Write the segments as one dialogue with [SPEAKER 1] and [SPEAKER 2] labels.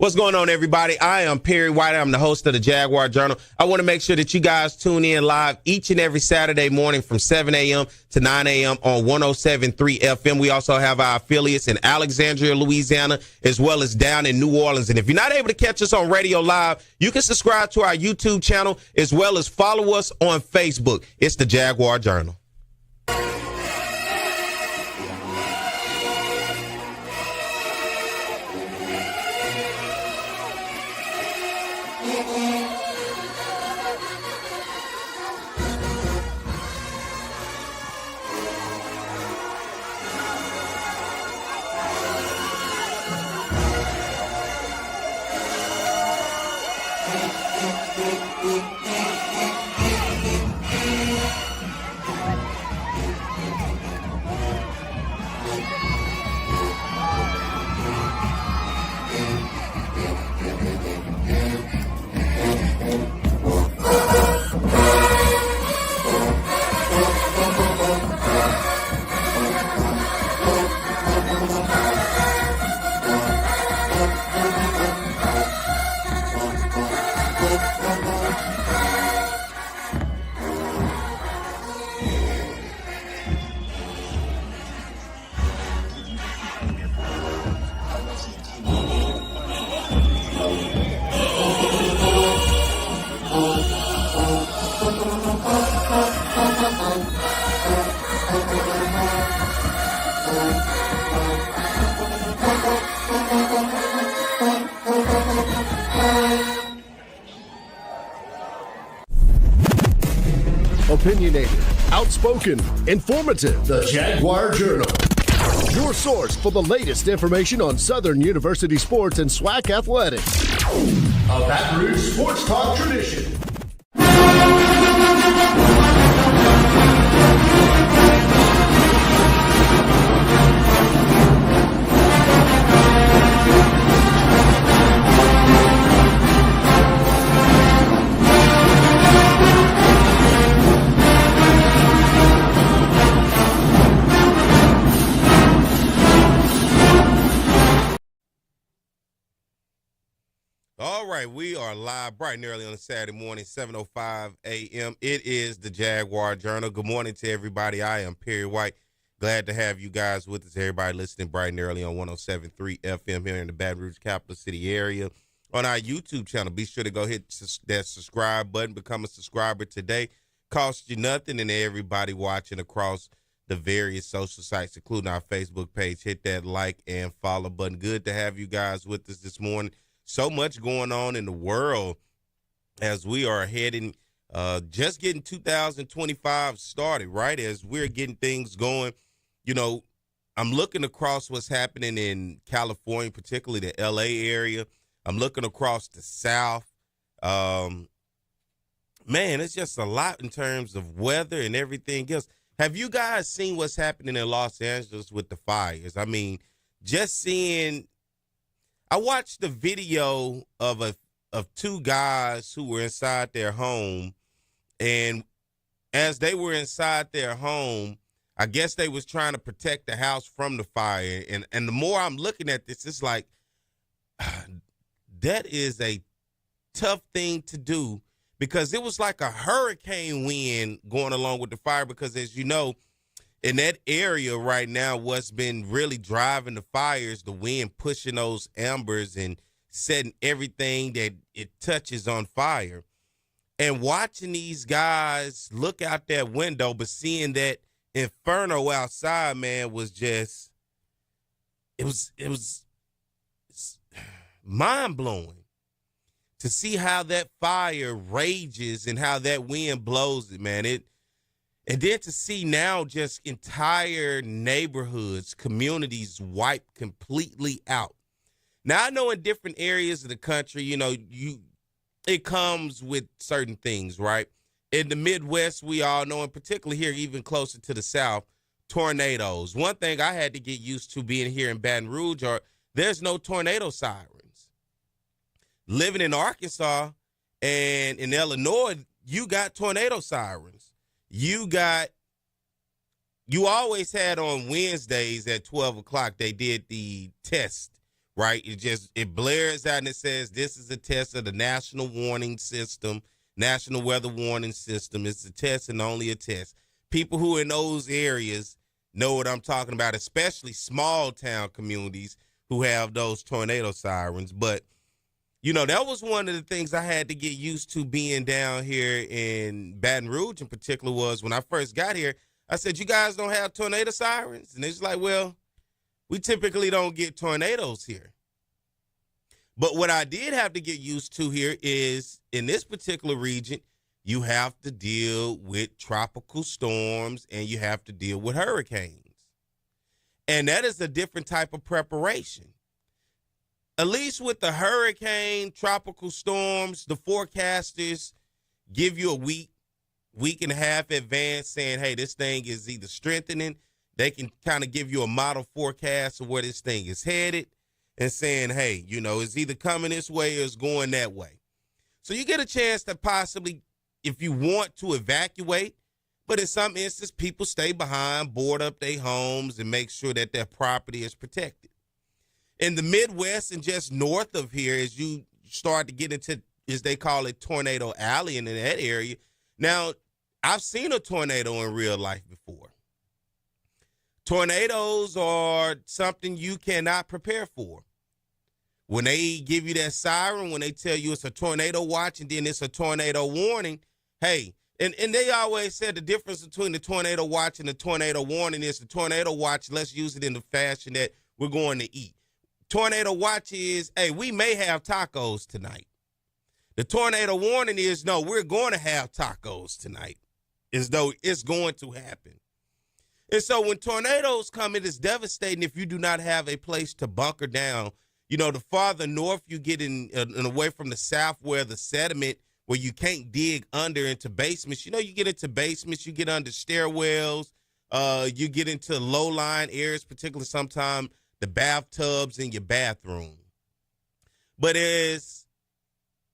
[SPEAKER 1] What's going on, everybody? I am Perry White. I'm the host of the Jaguar Journal. I want to make sure that you guys tune in live each and every Saturday morning from 7 a.m. to 9 a.m. on 107.3 FM. We also have our affiliates in Alexandria, Louisiana, as well as down in New Orleans. And if you're not able to catch us on radio live, you can subscribe to our YouTube channel as well as follow us on Facebook. It's the Jaguar Journal.
[SPEAKER 2] Opinionated, outspoken, informative. The Jaguar Journal. Your source for the latest information on Southern University sports and SWAC athletics. A Baton Rouge sports talk tradition.
[SPEAKER 1] All right, we are live bright and early on a Saturday morning, 7:05 a.m. It is the Jaguar Journal. Good morning to everybody. I am Perry White. Glad to have you guys with us. Everybody listening bright and early on 107.3 FM here in the Baton Rouge capital city area. On our YouTube channel, be sure to go hit that subscribe button. Become a subscriber today. Costs you nothing. And everybody watching across the various social sites, including our Facebook page, hit that like and follow button. Good to have you guys with us this morning. So much going on in the world as we are heading, just getting 2025 started, right? As we're getting things going, you know, I'm looking across what's happening in California, particularly the LA area. I'm looking across the South. Man, it's just a lot in terms of weather and everything else. Have you guys seen what's happening in Los Angeles with the fires? I mean, just seeing. I watched the video of two guys who were inside their home, and as they were inside their home, I guess they was trying to protect the house from the fire. And the more I'm looking at this, it's like that is a tough thing to do because it was like a hurricane wind going along with the fire because, as you know, in that area right now, what's been really driving the fires, the wind pushing those embers and setting everything that it touches on fire. And watching these guys look out that window, but seeing that inferno outside, man, was just, it was mind-blowing to see how that fire rages and how that wind blows it, man. And then to see now just entire neighborhoods, communities wiped completely out. Now, I know in different areas of the country, you know, it comes with certain things, right? In the Midwest, we all know, and particularly here, even closer to the South, tornadoes. One thing I had to get used to being here in Baton Rouge there's no tornado sirens. Living in Arkansas and in Illinois, you got tornado sirens. You always had on Wednesdays at 12 o'clock, they did the test right? It blares out and it says this is a test of the National Warning System, National Weather Warning System. It's a test and only a test. People who are in those areas know what I'm talking about, especially small town communities who have those tornado sirens. But, that was one of the things I had to get used to being down here in Baton Rouge in particular was when I first got here, I said, you guys don't have tornado sirens? And it's like, well, we typically don't get tornadoes here. But what I did have to get used to here is in this particular region, you have to deal with tropical storms and you have to deal with hurricanes. And that is a different type of preparation. At least with the hurricane, tropical storms, the forecasters give you a week and a half advance saying, hey, this thing is either strengthening. They can kind of give you a model forecast of where this thing is headed and saying, hey, it's either coming this way or it's going that way. So you get a chance to possibly, if you want to evacuate, but in some instances, people stay behind, board up their homes, and make sure that their property is protected. In the Midwest and just north of here, as you start to get into, as they call it, Tornado Alley in that area. Now, I've seen a tornado in real life before. Tornadoes are something you cannot prepare for. When they give you that siren, when they tell you it's a tornado watch and then it's a tornado warning, hey, and they always said the difference between the tornado watch and the tornado warning is the tornado watch, let's use it in the fashion that we're going to eat. Tornado watch is, hey, we may have tacos tonight. The tornado warning is, no, we're going to have tacos tonight, as though it's going to happen. And so when tornadoes come, it is devastating if you do not have a place to bunker down. The farther north you get in away from the south where the sediment, where you can't dig under into basements. You get into basements, you get under stairwells, you get into low-lying areas, particularly sometimes the bathtubs in your bathroom. But as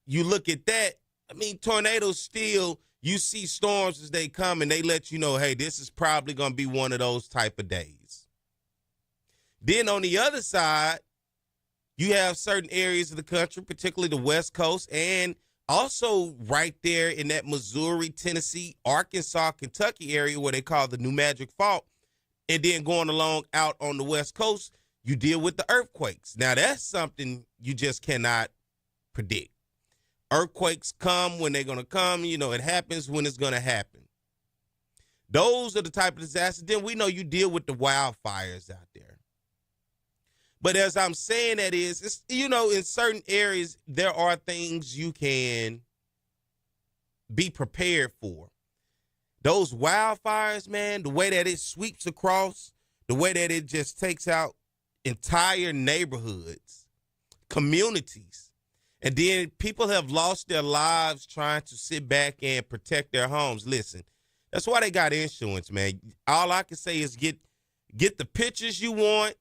[SPEAKER 1] you look at that, tornadoes still, you see storms as they come and they let you know, hey, this is probably going to be one of those type of days. Then on the other side, you have certain areas of the country, particularly the West Coast, and also right there in that Missouri, Tennessee, Arkansas, Kentucky area where they call the New Magic Fault. And then going along out on the West Coast, you deal with the earthquakes. Now, that's something you just cannot predict. Earthquakes come when they're going to come. It happens when it's going to happen. Those are the type of disasters. Then we know you deal with the wildfires out there. But as I'm saying that is, it's, in certain areas, there are things you can be prepared for. Those wildfires, man, the way that it sweeps across, the way that it just takes out entire neighborhoods, communities, and then people have lost their lives trying to sit back and protect their homes. Listen, that's why they got insurance, man. All I can say is get the pictures you want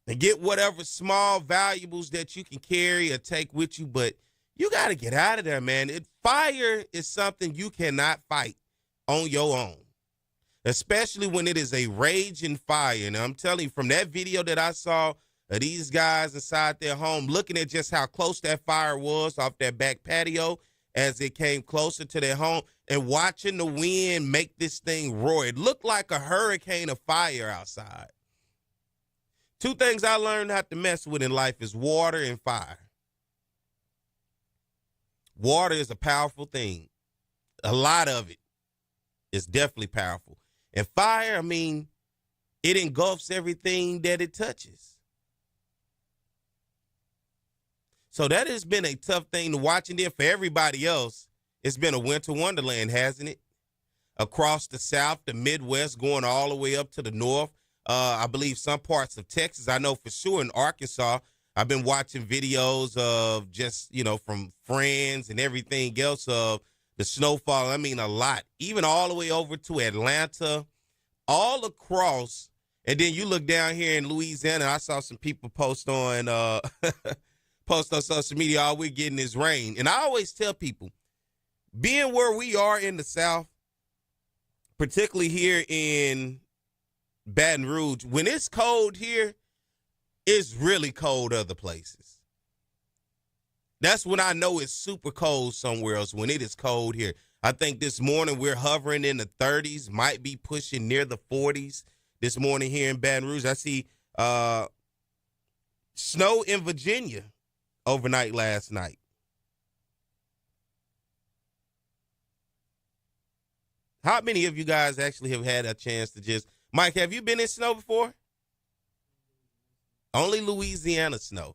[SPEAKER 1] and get whatever small valuables that you can carry or take with you, but you got to get out of there, man. Fire is something you cannot fight on your own, especially when it is a raging fire. And I'm telling you, from that video that I saw of these guys inside their home, looking at just how close that fire was off their back patio as it came closer to their home and watching the wind make this thing roar. It looked like a hurricane of fire outside. Two things I learned not to mess with in life is water and fire. Water is a powerful thing. A lot of it is definitely powerful. And fire, it engulfs everything that it touches. So that has been a tough thing to watch. And then for everybody else, it's been a winter wonderland, hasn't it? Across the South, the Midwest, going all the way up to the North. I believe some parts of Texas. I know for sure in Arkansas, I've been watching videos of just, from friends and everything else of the snowfall. A lot. Even all the way over to Atlanta, all across. And then you look down here in Louisiana, I saw some people post on social media, all we're getting is rain. And I always tell people, being where we are in the South, particularly here in Baton Rouge, when it's cold here, It's really cold other places. That's when I know it's super cold somewhere else, when it is cold here. I think this morning we're hovering in the 30s, might be pushing near the 40s this morning here in Baton Rouge. I see snow in Virginia overnight last night. How many of you guys actually have had a chance to just, Mike, have you been in snow before? Only Louisiana snow.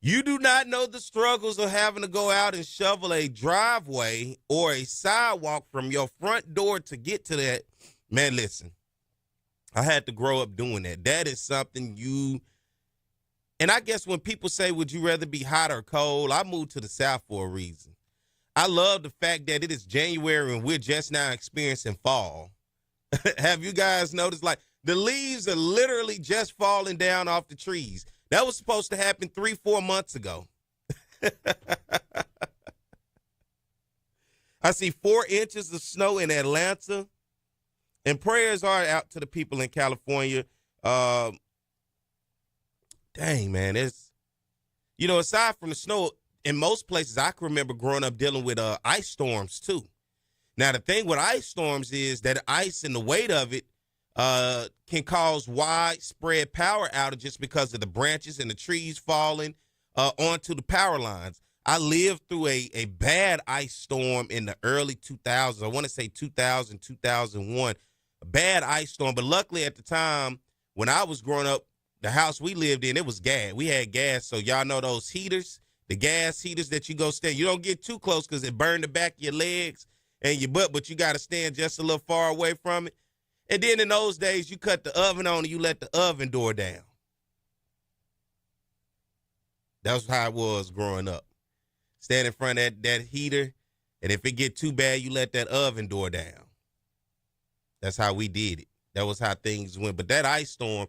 [SPEAKER 1] You do not know the struggles of having to go out and shovel a driveway or a sidewalk from your front door to get to that. Man, listen, I had to grow up doing that. That is something and I guess when people say, would you rather be hot or cold? I moved to the South for a reason. I love the fact that it is January and we're just now experiencing fall. Have you guys noticed, like, the leaves are literally just falling down off the trees? That was supposed to happen 3-4 months ago. I see 4 inches of snow in Atlanta. And prayers are out to the people in California. Dang, man. It's, aside from the snow, in most places, I can remember growing up dealing with ice storms, too. Now, the thing with ice storms is that ice and the weight of it can cause widespread power outages because of the branches and the trees falling onto the power lines. I lived through a bad ice storm in the early 2000s. I want to say 2000, 2001. A bad ice storm. But luckily at the time when I was growing up, the house we lived in, it was gas. We had gas. So y'all know those heaters, the gas heaters that you go stand. You don't get too close because it burned the back of your legs and your butt, but you got to stand just a little far away from it. And then in those days, you cut the oven on and you let the oven door down. That's how it was growing up. Stand in front of that heater, and if it get too bad, you let that oven door down. That's how we did it. That was how things went. But that ice storm,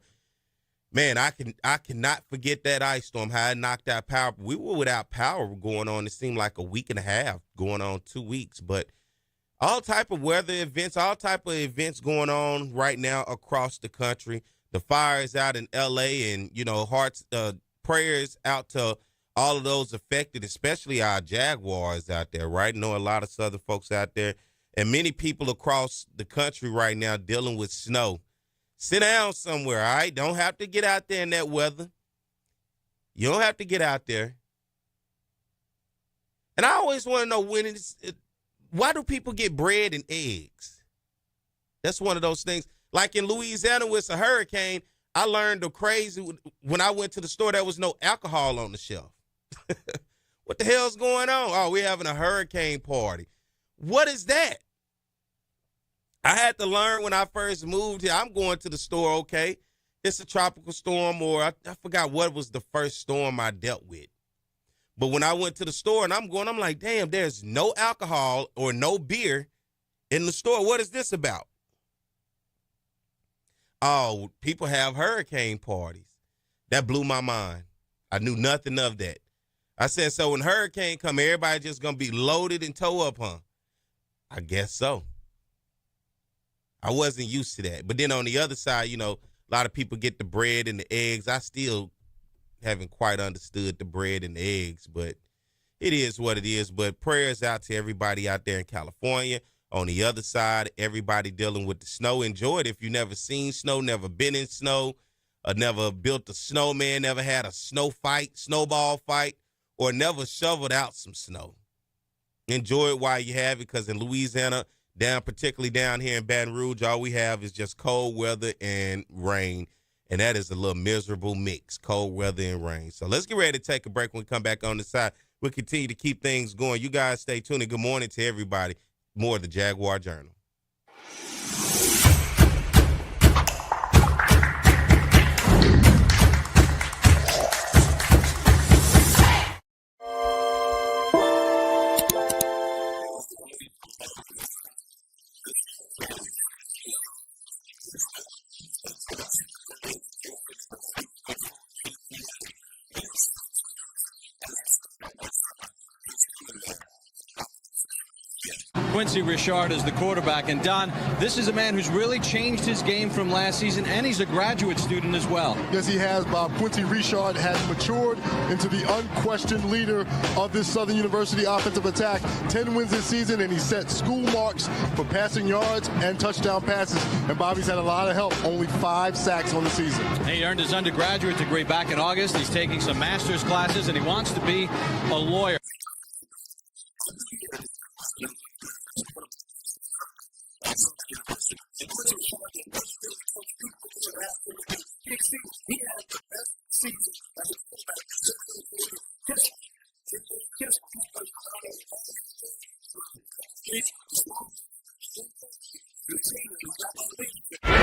[SPEAKER 1] man, I cannot forget that ice storm, how it knocked out power. We were without power going on. It seemed like a week and a half, going on 2 weeks. But all type of weather events, all type of events going on right now across the country. The fires out in L.A. and, hearts, prayers out to all of those affected, especially our Jaguars out there, right? I know a lot of Southern folks out there and many people across the country right now dealing with snow. Sit down somewhere, all right? Don't have to get out there in that weather. You don't have to get out there. And I always want to know why do people get bread and eggs? That's one of those things. Like in Louisiana with a hurricane, I learned the crazy, when I went to the store, there was no alcohol on the shelf. What the hell's going on? Oh, we're having a hurricane party. What is that? I had to learn when I first moved here. I'm going to the store, okay, it's a tropical storm, or I forgot what was the first storm I dealt with. But when I went to the store and I'm like, damn, there's no alcohol or no beer in the store. What is this about? Oh, people have hurricane parties. That blew my mind. I knew nothing of that. I said, so when hurricane come, everybody just going to be loaded and tow up, huh? I guess so. I wasn't used to that. But then on the other side, a lot of people get the bread and the eggs. I still haven't quite understood the bread and the eggs, but it is what it is. But prayers out to everybody out there in California. On the other side, everybody dealing with the snow. Enjoy it if you never seen snow, never been in snow, or never built a snowman, never had a snowball fight, or never shoveled out some snow. Enjoy it while you have it, because in Louisiana, particularly down here in Baton Rouge, all we have is just cold weather and rain. And that is a little miserable mix, cold weather and rain. So let's get ready to take a break. When we come back on the side, we'll continue to keep things going. You guys stay tuned, and good morning to everybody. More of the Jaguar Journal.
[SPEAKER 3] Quincy Richard as the quarterback. And Don, this is a man who's really changed his game from last season, and he's a graduate student as well.
[SPEAKER 4] Yes, he has, Bob. Quincy Richard has matured into the unquestioned leader of this Southern University offensive attack. 10 wins this season, and he set school marks for passing yards and touchdown passes. And Bobby's had a lot of help. Only 5 sacks on the season.
[SPEAKER 3] He earned his undergraduate degree back in August. He's taking some master's classes, and he wants to be a lawyer.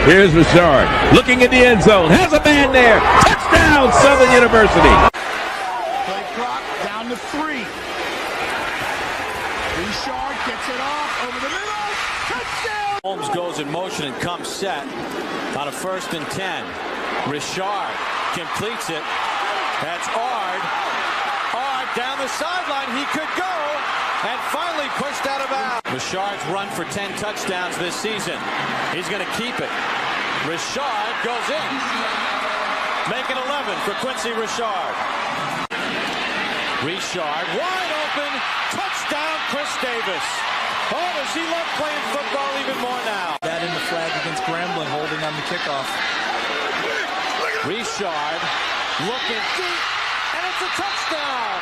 [SPEAKER 5] Here's Richard looking in the end zone. Has a man there. Touchdown, Southern University.
[SPEAKER 4] Play clock down to 3. Richard gets it off over the middle. Touchdown!
[SPEAKER 3] Holmes goes in motion and comes set on a 1st and 10. Richard completes it. That's Ard. Ard down the sideline. He could go. And finally pushed out of bounds. Richard's run for 10 touchdowns this season. He's going to keep it. Richard goes in. Make it 11 for Quincy Richard. Richard wide open. Touchdown, Chris Davis. Oh, does he love playing football even more now?
[SPEAKER 6] That in the flag against Grambling, holding on the kickoff.
[SPEAKER 3] Richard looking deep, and it's a touchdown.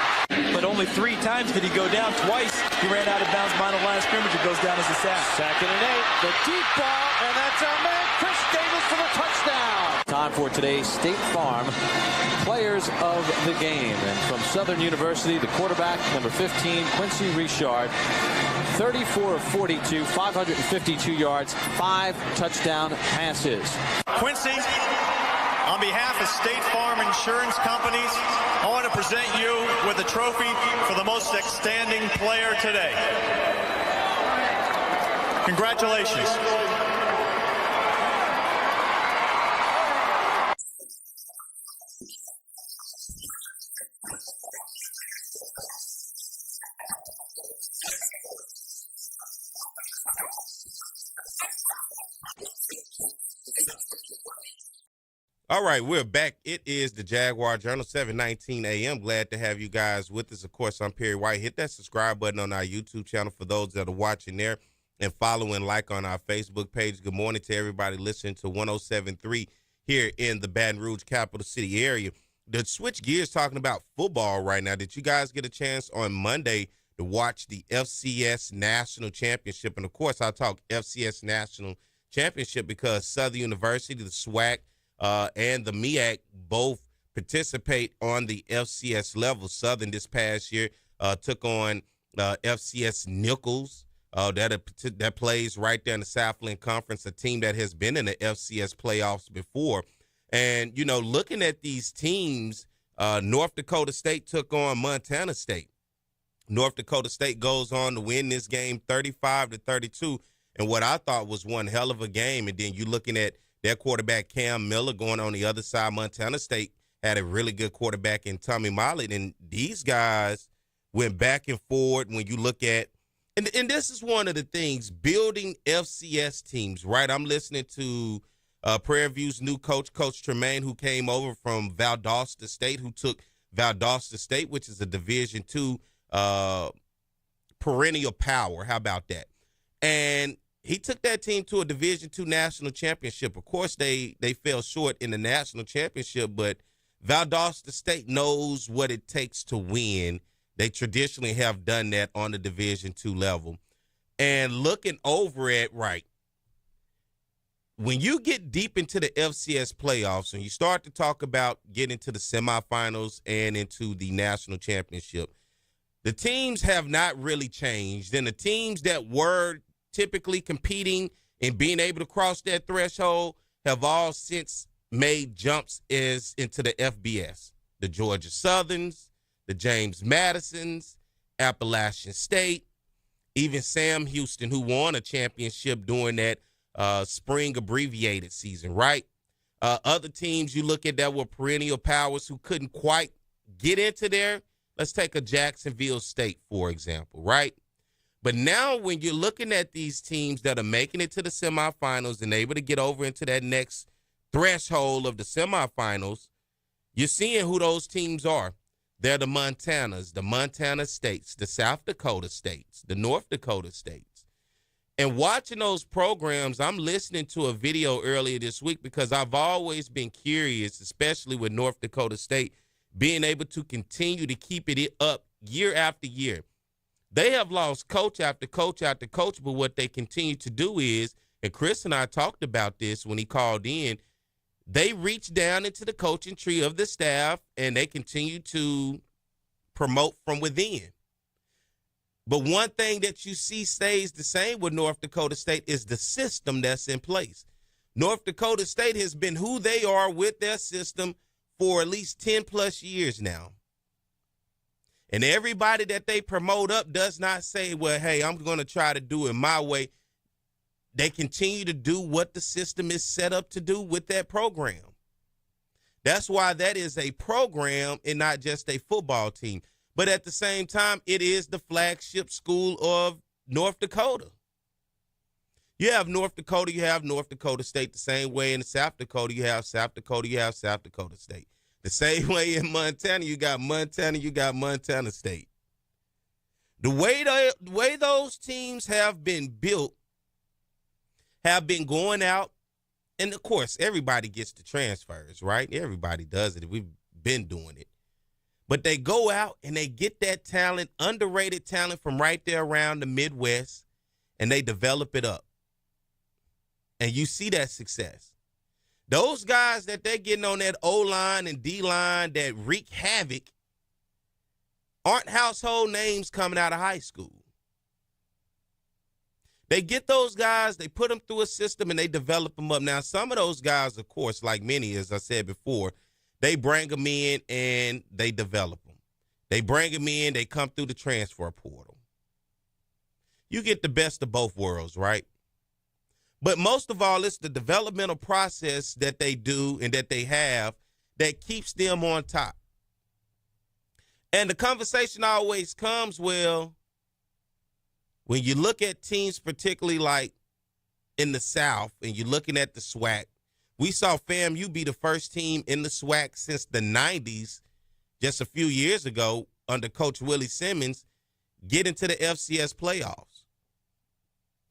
[SPEAKER 6] But only 3 times did he go down. Twice he ran out of bounds behind the line of scrimmage. It goes down as a sack.
[SPEAKER 3] 2nd and 8. The deep ball, and that's our man, Chris Davis, for the touchdown. Time for today's State Farm Players of the Game. And from Southern University, the quarterback, number 15, Quincy Richard, 34 of 42, 552 yards, 5 touchdown passes.
[SPEAKER 7] Quincy, on behalf of State Farm Insurance Companies, I want to present you with a trophy for the most outstanding player today. Congratulations.
[SPEAKER 1] All right, we're back. It is the Jaguar Journal, 7:19 a.m. Glad to have you guys with us. Of course, I'm Perry White. Hit that subscribe button on our YouTube channel for those that are watching there and follow and like on our Facebook page. Good morning to everybody listening to 107.3 here in the Baton Rouge capital city area. To switch gears talking about football right now, did you guys get a chance on Monday to watch the FCS National Championship? And, of course, I talk FCS National Championship because Southern University, the SWAC, and the MEAC both participate on the FCS level. Southern this past year took on FCS Nichols that plays right there in the Southland Conference, a team that has been in the FCS playoffs before. And, you know, looking at these teams, North Dakota State took on Montana State. North Dakota State goes on to win this game 35-32, and what I thought was one hell of a game. And then you're looking at their quarterback, Cam Miller, going on the other side. Montana State had a really good quarterback in Tommy Mollett. And these guys went back and forward when you look at – and this is one of the things, building FCS teams, right? I'm listening to Prairie View's new coach, Coach Tremaine, who came over from Valdosta State, who took Valdosta State, which is a Division II perennial power. How about that? And he took that team to a Division II national championship. Of course, they fell short in the national championship, but Valdosta State knows what it takes to win. They traditionally have done that on the Division II level. And looking over it, right, when you get deep into the FCS playoffs and you start to talk about getting to the semifinals and into the national championship, the teams have not really changed. And the teams that were typically competing and being able to cross that threshold have all since made jumps into the FBS. The Georgia Southerns, the James Madisons, Appalachian State, even Sam Houston, who won a championship during that spring abbreviated season, right? Other teams you look at that were perennial powers who couldn't quite get into there. Let's take a Jacksonville State, for example, right? But now when you're looking at these teams that are making it to the semifinals and able to get over into that next threshold of the semifinals, you're seeing who those teams are. They're the Montanas, the Montana States, the South Dakota States, the North Dakota States. And watching those programs, I'm listening to a video earlier this week because I've always been curious, especially with North Dakota State, being able to continue to keep it up year after year. They have lost coach after coach after coach, but what they continue to do is, and Chris and I talked about this when he called in, they reach down into the coaching tree of the staff and they continue to promote from within. But one thing that you see stays the same with North Dakota State is the system that's in place. North Dakota State has been who they are with their system for at least 10 plus years now. And everybody that they promote up does not say, well, hey, I'm going to try to do it my way. They continue to do what the system is set up to do with that program. That's why that is a program and not just a football team. But at the same time, it is the flagship school of North Dakota. You have North Dakota, you have North Dakota State the same way. In South Dakota, you have South Dakota, you have South Dakota State. The same way in Montana, you got Montana State. The way those teams have been built, have been going out, and of course, everybody gets the transfers, right? Everybody does it. We've been doing it. But they go out and they get that talent, underrated talent from right there around the Midwest, and they develop it up. And you see that success. Those guys that they're getting on that O-line and D-line that wreak havoc aren't household names coming out of high school. They get those guys, they put them through a system, and they develop them up. Now, some of those guys, of course, like many, as I said before, they bring them in and they develop them. They bring them in, they come through the transfer portal. You get the best of both worlds, right? But most of all, it's the developmental process that they do and that they have that keeps them on top. And the conversation always comes, well, when you look at teams, particularly like in the South, and you're looking at the SWAC, we saw FAMU be the first team in the SWAC since the 90s, just a few years ago, under Coach Willie Simmons, get into the FCS playoffs.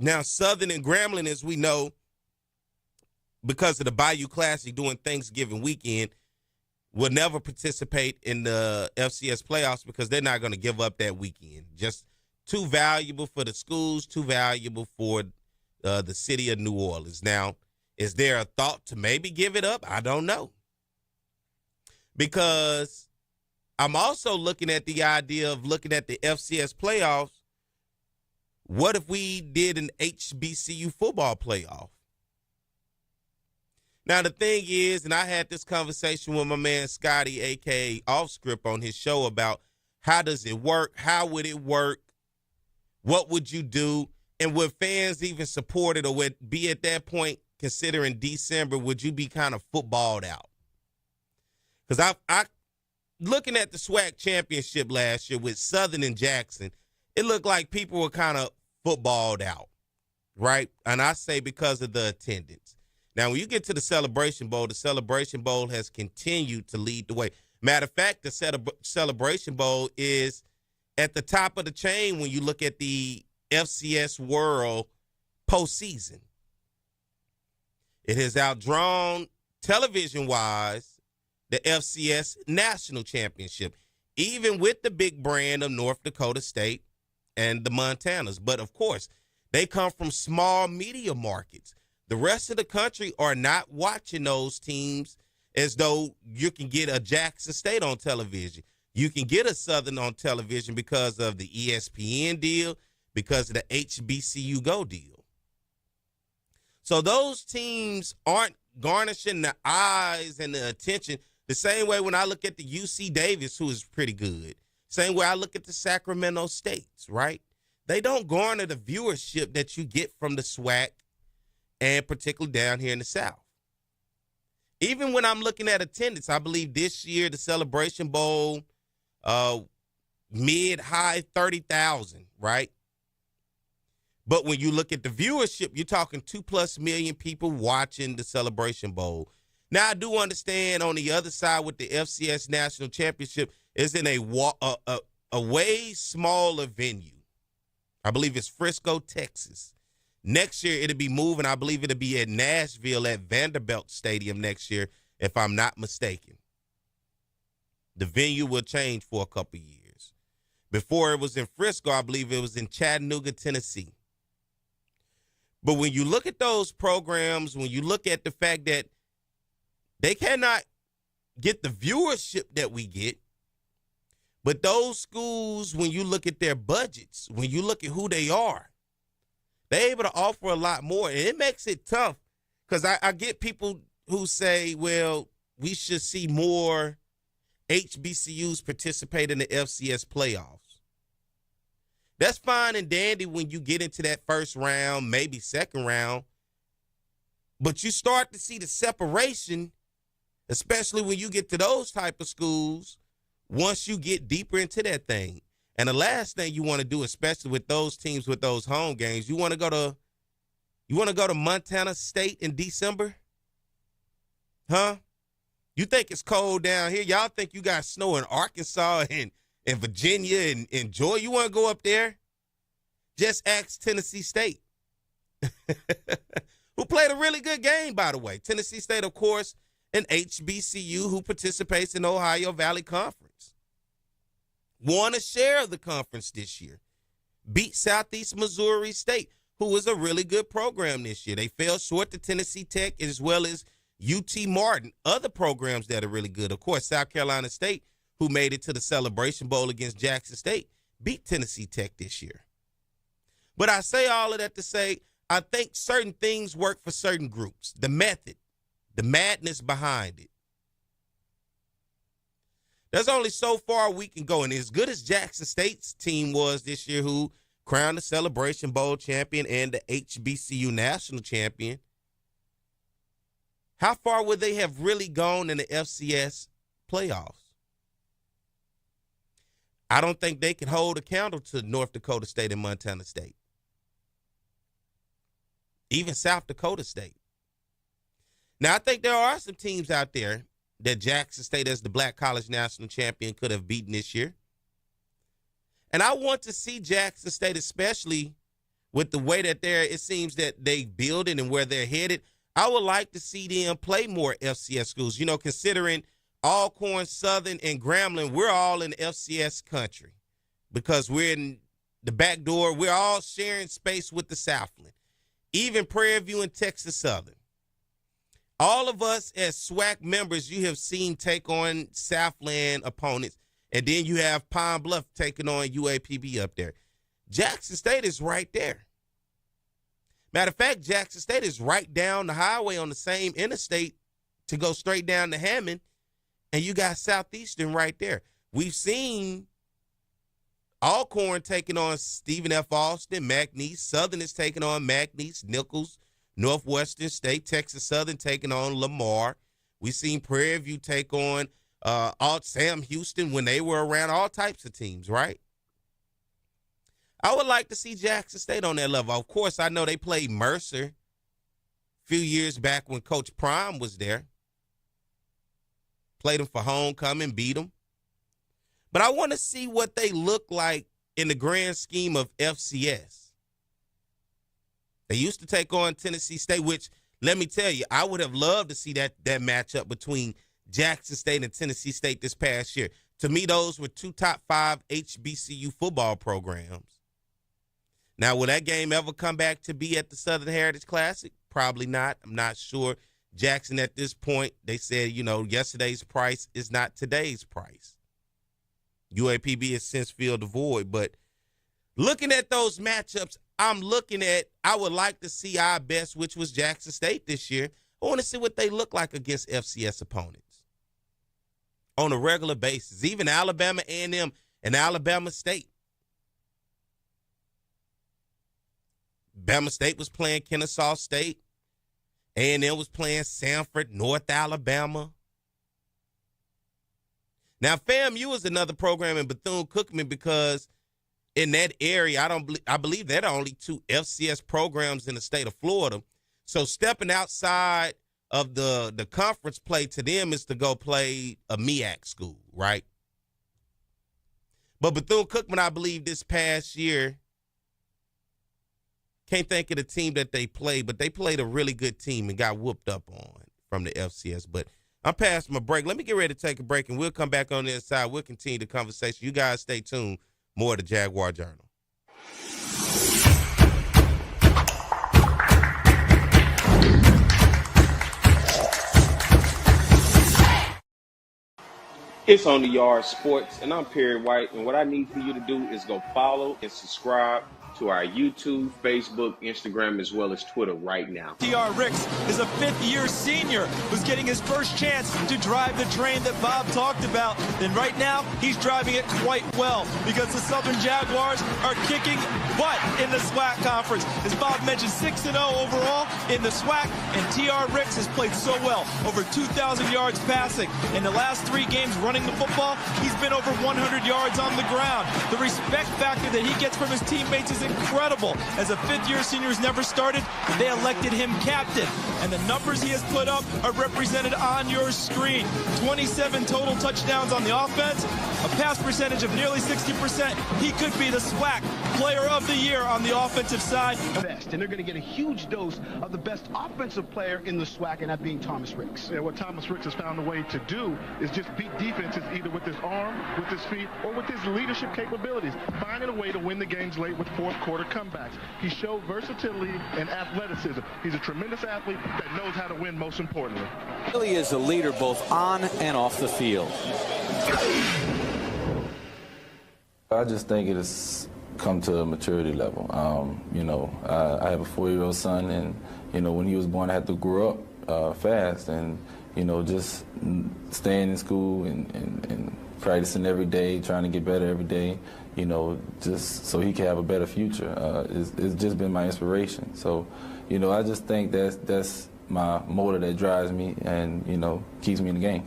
[SPEAKER 1] Now, Southern and Grambling, as we know, because of the Bayou Classic during Thanksgiving weekend, will never participate in the FCS playoffs because they're not going to give up that weekend. Just too valuable for the schools, too valuable for the city of New Orleans. Now, is there a thought to maybe give it up? I don't know. Because I'm also looking at the idea of looking at the FCS playoffs. What if we did an HBCU football playoff? Now, the thing is, and I had this conversation with my man Scotty, a.k.a. Offscript, on his show about how does it work? How would it work? What would you do? And would fans even support it, or would be at that point, considering December, would you be kind of footballed out? Because I looking at the SWAC championship last year with Southern and Jackson, it looked like people were kind of footballed out, right? And I say because of the attendance. Now, when you get to the Celebration Bowl has continued to lead the way. Matter of fact, the Celebration Bowl is at the top of the chain when you look at the FCS World postseason. It has outdrawn, television-wise, the FCS National Championship, even with the big brand of North Dakota State and the Montanas. But, of course, they come from small media markets. The rest of the country are not watching those teams as though you can get a Jackson State on television. You can get a Southern on television because of the ESPN deal, because of the HBCU Go deal. So those teams aren't garnishing the eyes and the attention the same way when I look at the UC Davis, who is pretty good. Same way I look at the Sacramento States, right? They don't garner the viewership that you get from the SWAC, and particularly down here in the South. Even when I'm looking at attendance, I believe this year the Celebration Bowl, mid-high 30,000, right? But when you look at the viewership, you're talking 2+ million people watching the Celebration Bowl. Now, I do understand on the other side with the FCS National Championship is in a way smaller venue. I believe it's Frisco, Texas. Next year, it'll be moving. I believe it'll be at Nashville at Vanderbilt Stadium next year, if I'm not mistaken. The venue will change for a couple years. Before it was in Frisco, I believe it was in Chattanooga, Tennessee. But when you look at those programs, when you look at the fact that they cannot get the viewership that we get, but those schools, when you look at their budgets, when you look at who they are, they're able to offer a lot more. And it makes it tough because I get people who say, well, we should see more HBCUs participate in the FCS playoffs. That's fine and dandy when you get into that first round, maybe second round. But you start to see the separation, especially when you get to those type of schools, once you get deeper into that thing. And the last thing you want to do, especially with those teams with those home games, you want to go to Montana State in December? Huh? You think it's cold down here? Y'all think you got snow in Arkansas and Virginia and Georgia? You want to go up there? Just ask Tennessee State, who played a really good game, by the way. Tennessee State, of course, an HBCU who participates in the Ohio Valley Conference. Won a share of the conference this year. Beat Southeast Missouri State, who was a really good program this year. They fell short to Tennessee Tech as well as UT Martin, other programs that are really good. Of course, South Carolina State, who made it to the Celebration Bowl against Jackson State, beat Tennessee Tech this year. But I say all of that to say, I think certain things work for certain groups. The method, the madness behind it. There's only so far we can go. And as good as Jackson State's team was this year, who crowned the Celebration Bowl champion and the HBCU national champion, how far would they have really gone in the FCS playoffs? I don't think they can hold a candle to North Dakota State and Montana State. Even South Dakota State. Now, I think there are some teams out there that Jackson State, as the Black College National Champion, could have beaten this year. And I want to see Jackson State, especially with the way that it seems that they build it and where they're headed. I would like to see them play more FCS schools. You know, considering Alcorn, Southern, and Grambling, we're all in FCS country because we're in the back door. We're all sharing space with the Southland. Even Prairie View and Texas Southern. All of us as SWAC members, you have seen take on Southland opponents, and then you have Pine Bluff taking on UAPB up there. Jackson State is right there. Matter of fact, Jackson State is right down the highway on the same interstate to go straight down to Hammond, and you got Southeastern right there. We've seen Alcorn taking on Stephen F. Austin, McNeese. Southern is taking on McNeese, Nichols, Northwestern State. Texas Southern taking on Lamar. We've seen Prairie View take on Sam Houston when they were around, all types of teams, right? I would like to see Jackson State on that level. Of course, I know they played Mercer a few years back when Coach Prime was there. Played them for homecoming, beat them. But I want to see what they look like in the grand scheme of FCS. They used to take on Tennessee State, which, let me tell you, I would have loved to see that matchup between Jackson State and Tennessee State this past year. To me, those were two top 5 HBCU football programs. Now, will that game ever come back to be at the Southern Heritage Classic? Probably not. I'm not sure. Jackson, at this point, they said, yesterday's price is not today's price. UAPB has since filled the void. But looking at those matchups, I would like to see our best, which was Jackson State this year. I want to see what they look like against FCS opponents on a regular basis. Even Alabama A&M and Alabama State. Bama State was playing Kennesaw State. A&M was playing Sanford, North Alabama. Now, FAMU is another program in Bethune-Cookman because in that area. I believe they're the only two FCS programs in the state of Florida. So stepping outside of the conference play to them is to go play a MEAC school, right? But Bethune-Cookman, I believe this past year, can't think of the team that they played, but they played a really good team and got whooped up on from the FCS. But I'm past my break. Let me get ready to take a break, and we'll come back on the other side. We'll continue the conversation. You guys stay tuned. More of the Jaguar Journal. It's On the Yard Sports, and I'm Perry White, and what I need for you to do is go follow and subscribe to our YouTube, Facebook, Instagram, as well as Twitter right now.
[SPEAKER 6] T.R. Ricks is a fifth-year senior who's getting his first chance to drive the train that Bob talked about. And right now, he's driving it quite well because the Southern Jaguars are kicking butt in the SWAC conference. As Bob mentioned, 6-0 overall in the SWAC, and T.R. Ricks has played so well, over 2,000 yards passing. In the last 3 games running the football, he's been over 100 yards on the ground. The respect factor that he gets from his teammates is incredible. As a fifth-year senior who's never started, they elected him captain. And the numbers he has put up are represented on your screen. 27 total touchdowns on the offense, a pass percentage of nearly 60%. He could be the SWAC Player of the Year on the offensive side.
[SPEAKER 8] And they're going to get a huge dose of the best offensive player in the SWAC, and that being Thomas Ricks.
[SPEAKER 4] Yeah, what Thomas Ricks has found a way to do is just beat defenses either with his arm, with his feet, or with his leadership capabilities, finding a way to win the games late with fourth-quarter comebacks. He showed versatility and athleticism. He's a tremendous athlete that knows how to win, most importantly.
[SPEAKER 3] He really is a leader both on and off the field.
[SPEAKER 9] I just think it has come to a maturity level. I have a 4-year-old son, and, when he was born, I had to grow up fast and, just staying in school and practicing every day, trying to get better every day, just so he can have a better future. It's just been my inspiration. So, I just think that's my motor that drives me and, keeps me in the game.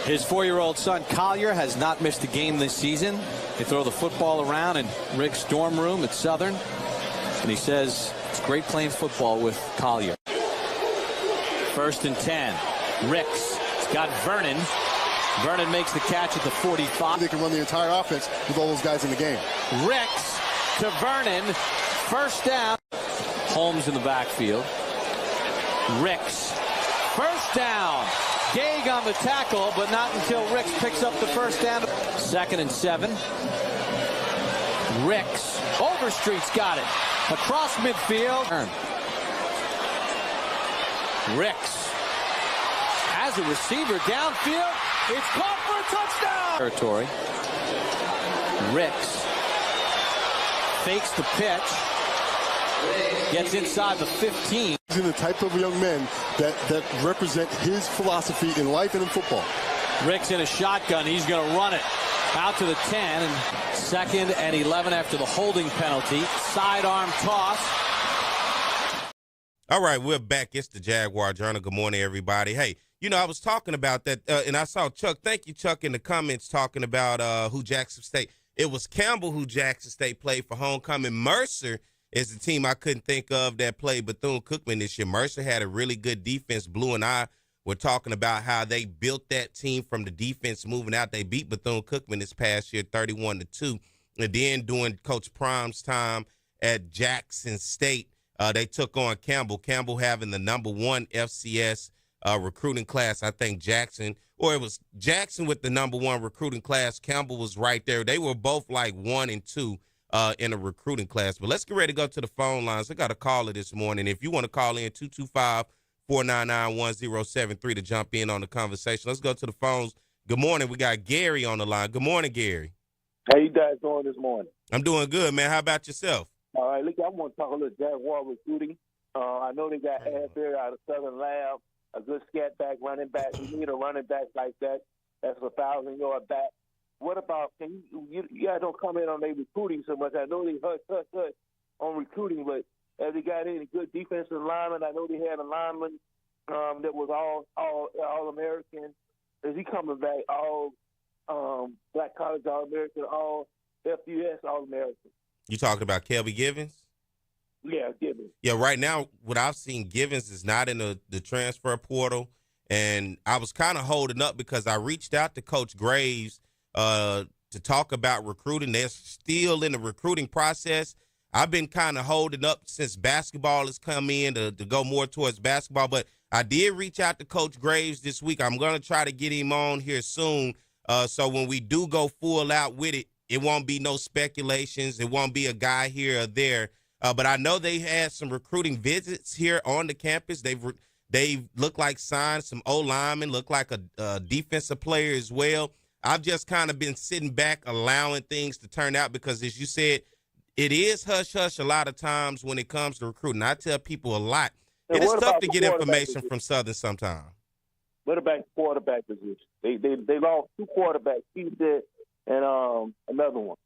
[SPEAKER 3] His 4-year-old son, Collier, has not missed a game this season. They throw the football around in Rick's dorm room at Southern, and he says it's great playing football with Collier. 1st and 10. Ricks. He's got Vernon. Vernon makes the catch at the 45.
[SPEAKER 4] They can run the entire offense with all those guys in the game.
[SPEAKER 3] Ricks to Vernon. 1st down. Holmes in the backfield. Ricks. 1st down. Gage on the tackle, but not until Ricks picks up the 1st down. 2nd and 7. Ricks. Overstreet's got it. Across midfield. Ricks. As a receiver downfield. It's caught for a touchdown. Territory. Ricks. Fakes the pitch. Gets inside the 15.
[SPEAKER 4] He's in the type of young men that represent his philosophy in life and in football.
[SPEAKER 3] Ricks in a shotgun. He's going to run it out to the 10. And 2nd and 11 after the holding penalty. Sidearm toss.
[SPEAKER 1] All right, we're back. It's the Jaguar Journal. Good morning, everybody. Hey, I was talking about that, and I saw Chuck. Thank you, Chuck, in the comments talking about who Jackson State. It was Campbell who Jackson State played for homecoming. Mercer is the team I couldn't think of that played Bethune-Cookman this year. Mercer had a really good defense. Blue and I were talking about how they built that team from the defense moving out. They beat Bethune-Cookman this past year 31-2. And then during Coach Prime's time at Jackson State, they took on Campbell. Campbell having the #1 FCS recruiting class. I think Jackson, or it was Jackson with the #1 recruiting class. Campbell was right there. They were both like 1 and 2 in a recruiting class. But let's get ready to go to the phone lines. I got a caller this morning. If you want to call in, 225-499-1073 to jump in on the conversation. Let's go to the phones. Good morning. We got Gary on the line. Good morning, Gary.
[SPEAKER 10] How you guys doing this morning?
[SPEAKER 1] I'm doing good, man. How about yourself?
[SPEAKER 10] All right, look, I want to talk a little Jaguar recruiting. I know they got Asbury out of Southern Lab, a good scat back, running back. We need a running back like that. That's a 1,000-yard back. What about, can you guys don't comment on their recruiting so much. I know they hush on recruiting, but have they got any good defensive linemen? I know they had a lineman that was all American. Is he coming back? All Black College All American, all FUS All-American.
[SPEAKER 1] You talking about Kelby Givens?
[SPEAKER 10] Yeah, Givens.
[SPEAKER 1] Yeah, right now, what I've seen, Givens is not in the transfer portal, and I was kind of holding up because I reached out to Coach Graves to talk about recruiting. They're still in the recruiting process. I've been kind of holding up since basketball has come in to go more towards basketball, but I did reach out to Coach Graves this week. I'm going to try to get him on here soon, so when we do go full out with it, it won't be no speculations. It won't be a guy here or there. But I know they had some recruiting visits here on the campus. They've looked like signed some O-linemen, look like a defensive player as well. I've just kind of been sitting back, allowing things to turn out because, as you said, it is hush-hush a lot of times when it comes to recruiting. I tell people a lot. It is tough to get information from Southern sometimes.
[SPEAKER 10] What about the quarterback position? They lost 2 quarterbacks, he said, and another one.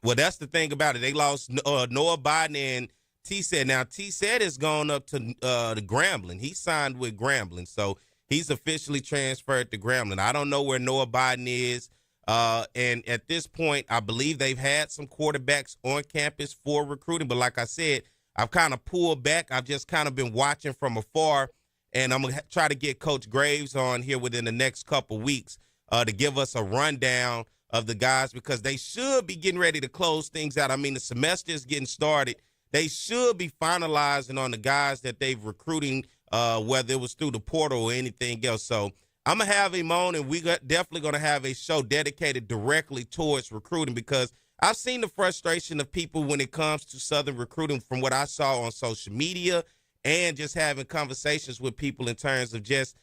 [SPEAKER 1] Well, that's the thing about it. They lost Noah Biden and T-Set. Now, T-Set has gone up to Grambling. He signed with Grambling, so he's officially transferred to Grambling. I don't know where Noah Biden is. And at this point, I believe they've had some quarterbacks on campus for recruiting. But like I said, I've kind of pulled back. I've just kind of been watching from afar. And I'm going to try to get Coach Graves on here within the next couple weeks to give us a rundown of the guys, because they should be getting ready to close things out. I mean, the semester is getting started. They should be finalizing on the guys that they've recruiting, whether it was through the portal or anything else. So I'm going to have him on, and definitely going to have a show dedicated directly towards recruiting, because I've seen the frustration of people when it comes to Southern recruiting from what I saw on social media and just having conversations with people in terms of just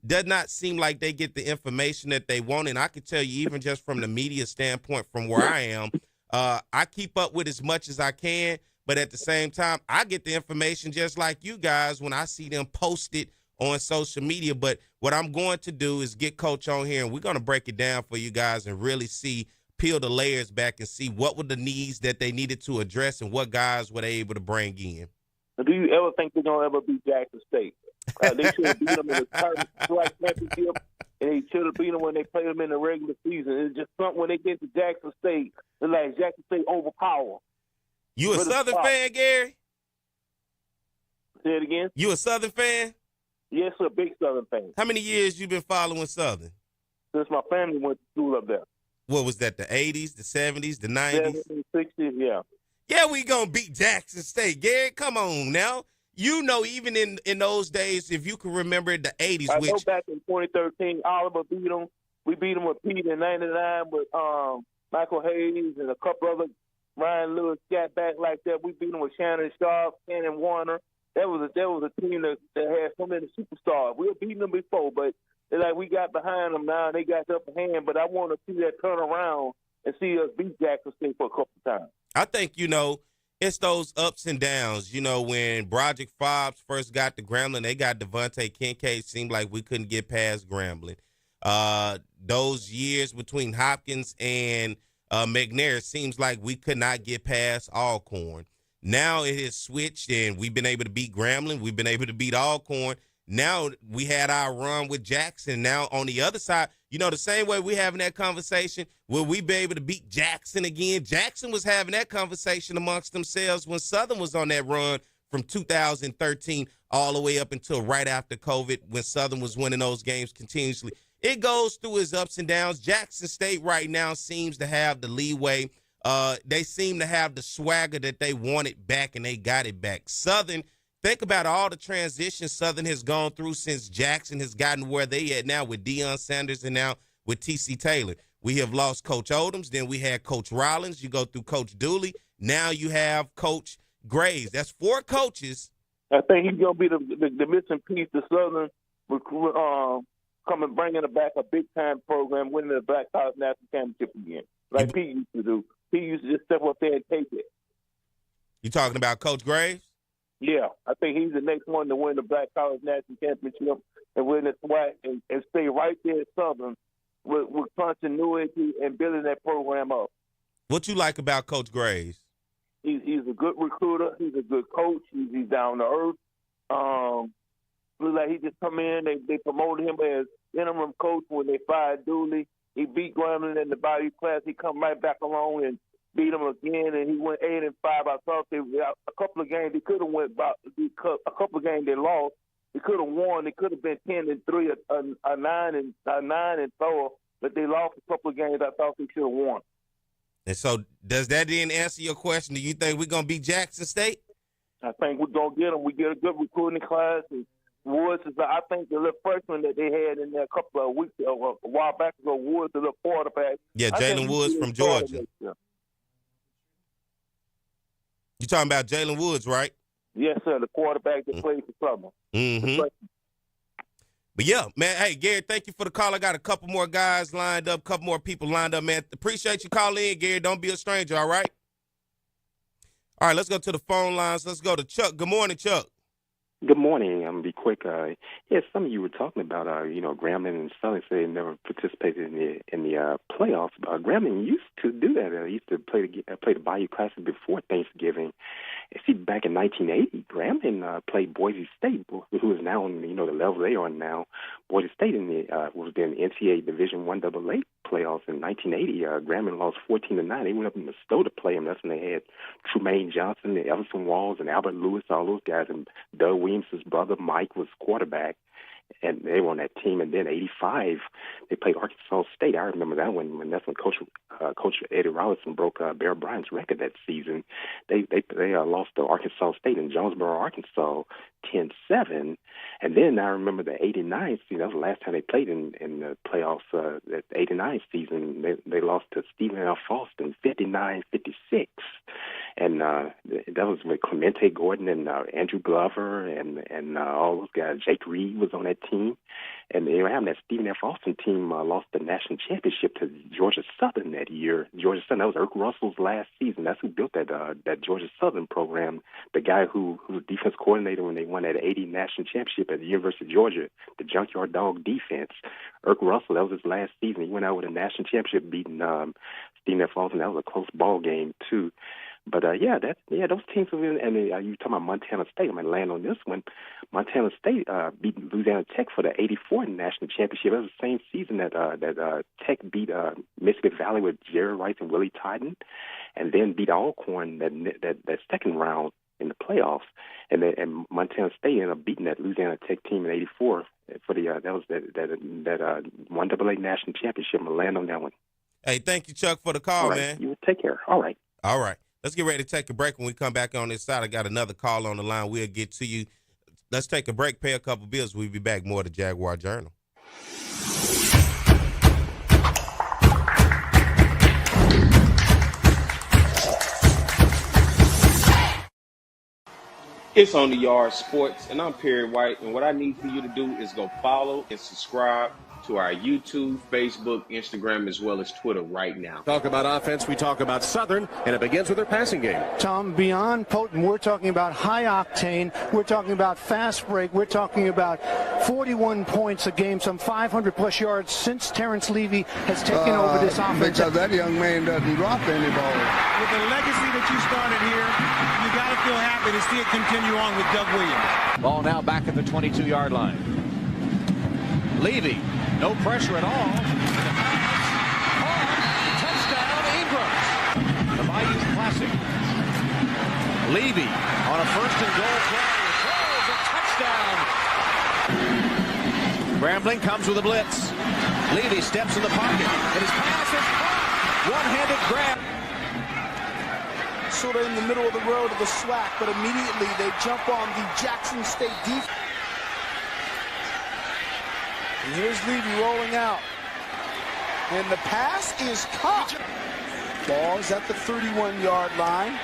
[SPEAKER 1] does not seem like they get the information that they want. And I can tell you, even just from the media standpoint, from where I am, I keep up with as much as I can. But at the same time, I get the information just like you guys when I see them posted on social media. But what I'm going to do is get Coach on here, and we're going to break it down for you guys and really peel the layers back and see what were the needs that they needed to address and what guys were they able to bring in.
[SPEAKER 10] Do you ever think they're going to ever beat Jackson State? They should have beat them in the SWAC championship, and they should have beat them when they played them in the regular season. It's just something when they get to Jackson State, they're like Jackson State overpower.
[SPEAKER 1] You a Southern fan, Gary?
[SPEAKER 10] Say it again?
[SPEAKER 1] You a Southern fan?
[SPEAKER 10] Yes, sir, big Southern fan.
[SPEAKER 1] How many years you been following Southern?
[SPEAKER 10] Since my family went to school up there.
[SPEAKER 1] What was that, the 80s, the 70s, the 90s?
[SPEAKER 10] 70s, 60s, yeah.
[SPEAKER 1] Yeah, we going to beat Jackson State. Gary, come on now. You know, even in those days, if you can remember the 80s.
[SPEAKER 10] I know back in 2013, Oliver beat them. We beat them with Pete in 99 with Michael Hayes and a couple other Ryan Lewis got back like that. We beat them with Shannon Sharp, Cannon Warner. That was a team that had so many superstars. We were beating them before, but like we got behind them now and they got the upper hand. But I want to see that turn around and see us beat Jackson State for a couple of times.
[SPEAKER 1] I think, it's those ups and downs. When Broderick Fobbs first got to Grambling, they got Devontae Kincaid. Seemed like we couldn't get past Grambling. Those years between Hopkins and McNair, seems like we could not get past Alcorn. Now it has switched, and we've been able to beat Grambling. We've been able to beat Alcorn. Now we had our run with Jackson. Now on the other side, the same way we having that conversation, will we be able to beat Jackson again? Jackson was having that conversation amongst themselves when Southern was on that run from 2013 all the way up until right after COVID, when Southern was winning those games continuously. It goes through its ups and downs. Jackson State right now seems to have the leeway. They seem to have the swagger that they wanted back, and they got it back. Southern, think about all the transitions Southern has gone through since Jackson has gotten where they at now with Deion Sanders and now with T.C. Taylor. We have lost Coach Odoms. Then we had Coach Rollins. You go through Coach Dooley. Now you have Coach Graves. That's 4 coaches.
[SPEAKER 10] I think he's going to be the missing piece to Southern coming, bringing back a big-time program, winning the Black College National Championship again, like Pete used to do. He used to just step up there and take it.
[SPEAKER 1] You talking about Coach Graves?
[SPEAKER 10] Yeah, I think he's the next one to win the Black College National Championship and win the SWAC and stay right there at Southern with continuity and building that program up.
[SPEAKER 1] What you like about Coach Graves?
[SPEAKER 10] He's a good recruiter. He's a good coach. He's down to earth. Looks like he just come in. They promoted him as interim coach when they fired Dooley. He beat Grambling in the Bayou Class. He come right back along and beat him again, and he went 8-5. I thought a couple of games they could have went about. A couple of games they lost. They could have won. They could have been 10-3, a 9-4, but they lost a couple of games. I thought they should have won.
[SPEAKER 1] And so, does that then answer your question? Do you think we're gonna beat Jackson State?
[SPEAKER 10] I think we're gonna get them. We get a good recruiting class. And Woods is, I think, the little freshman that they had in there a couple of weeks, a while back ago. Woods, the little quarterback.
[SPEAKER 1] Yeah, Jalen Woods from Georgia. You talking about Jalen Woods, right?
[SPEAKER 10] Yes, sir. The quarterback that plays for Southern.
[SPEAKER 1] Mm-hmm. But yeah, man. Hey, Gary, thank you for the call. I got a couple more guys lined up, couple more people lined up, man. Appreciate you calling in, Gary. Don't be a stranger, all right? All right, let's go to the phone lines. Let's go to Chuck. Good morning, Chuck.
[SPEAKER 11] Good morning. I'm going to be quick. Some of you were talking about, Grambling and Southern say they never participated in the playoffs. Grambling used to do that. They used to play the Bayou Classic before Thanksgiving. See, back in 1980, Grambling played Boise State, who is now on the level they are now. Boise State was in the NCAA Division I AA playoffs in 1980. Grambling lost 14-9. They went up in the Stowe to play them. That's when they had Trumaine Johnson, and Everson Walls, and Albert Lewis, all those guys, and Doug Williams' brother Mike was quarterback, and they were on that team. And then '85, they played Arkansas State. I remember that one. That's when Coach Eddie Robinson broke Bear Bryant's record that season. They lost to Arkansas State in Jonesboro, Arkansas, 10-7. And then I remember the '89 season. That was the last time they played in the playoffs. That '89 season, they lost to Stephen F. Austin, 59-56. And that was with Clemente Gordon and Andrew Glover and all those guys. Jake Reed was on that team. And they were having that Stephen F. Austin team lost the national championship to Georgia Southern that year. Georgia Southern, that was Irk Russell's last season. That's who built that Georgia Southern program. The guy who was defense coordinator when they won that '80 national championship at the University of Georgia, the Junkyard Dog defense. Irk Russell, that was his last season. He went out with a national championship beating Stephen F. Austin. That was a close ball game, too. But, those teams were in, and you talking about Montana State. I'm going to land on this one. Montana State beat Louisiana Tech for the '84 national championship. That was the same season that Tech beat Mississippi Valley with Jerry Rice and Willie Titan, and then beat Alcorn that second round in the playoffs. And Montana State ended up beating that Louisiana Tech team in '84 for that 1AA national championship. I'm going to land on that one.
[SPEAKER 1] Hey, thank you, Chuck, for the call,
[SPEAKER 11] right,
[SPEAKER 1] man.
[SPEAKER 11] You take care. All right.
[SPEAKER 1] All right. Let's get ready to take a break. When we come back on this side, I got another call on the line. We'll get to you. Let's take a break, pay a couple bills. We'll be back more to Jaguar Journal. It's On the Yard Sports, and I'm Perry White, and what I need for you to do is go follow and subscribe to our YouTube, Facebook, Instagram, as well as Twitter right now.
[SPEAKER 2] Talk about offense, we talk about Southern, and it begins with their passing game.
[SPEAKER 12] Tom, beyond potent, we're talking about high octane, we're talking about fast break, we're talking about 41 points a game, some 500-plus yards since Terrence Levy has taken over this offense.
[SPEAKER 13] Because that young man doesn't drop any ball.
[SPEAKER 14] With the legacy that you started here, you got to feel happy to see it continue on with Doug Williams.
[SPEAKER 5] Ball now back at the 22-yard line. Levy, no pressure at all. Touchdown, Ingram. The Bayou Classic. Levy on a first and goal play. Throws a touchdown. Grambling comes with a blitz. Levy steps in the pocket, and his pass is caught. One-handed grab.
[SPEAKER 12] Sort of in the middle of the road of the SWAC, but immediately they jump on the Jackson State defense. And here's Levy rolling out. And the pass is caught. Ball is at the 31-yard line.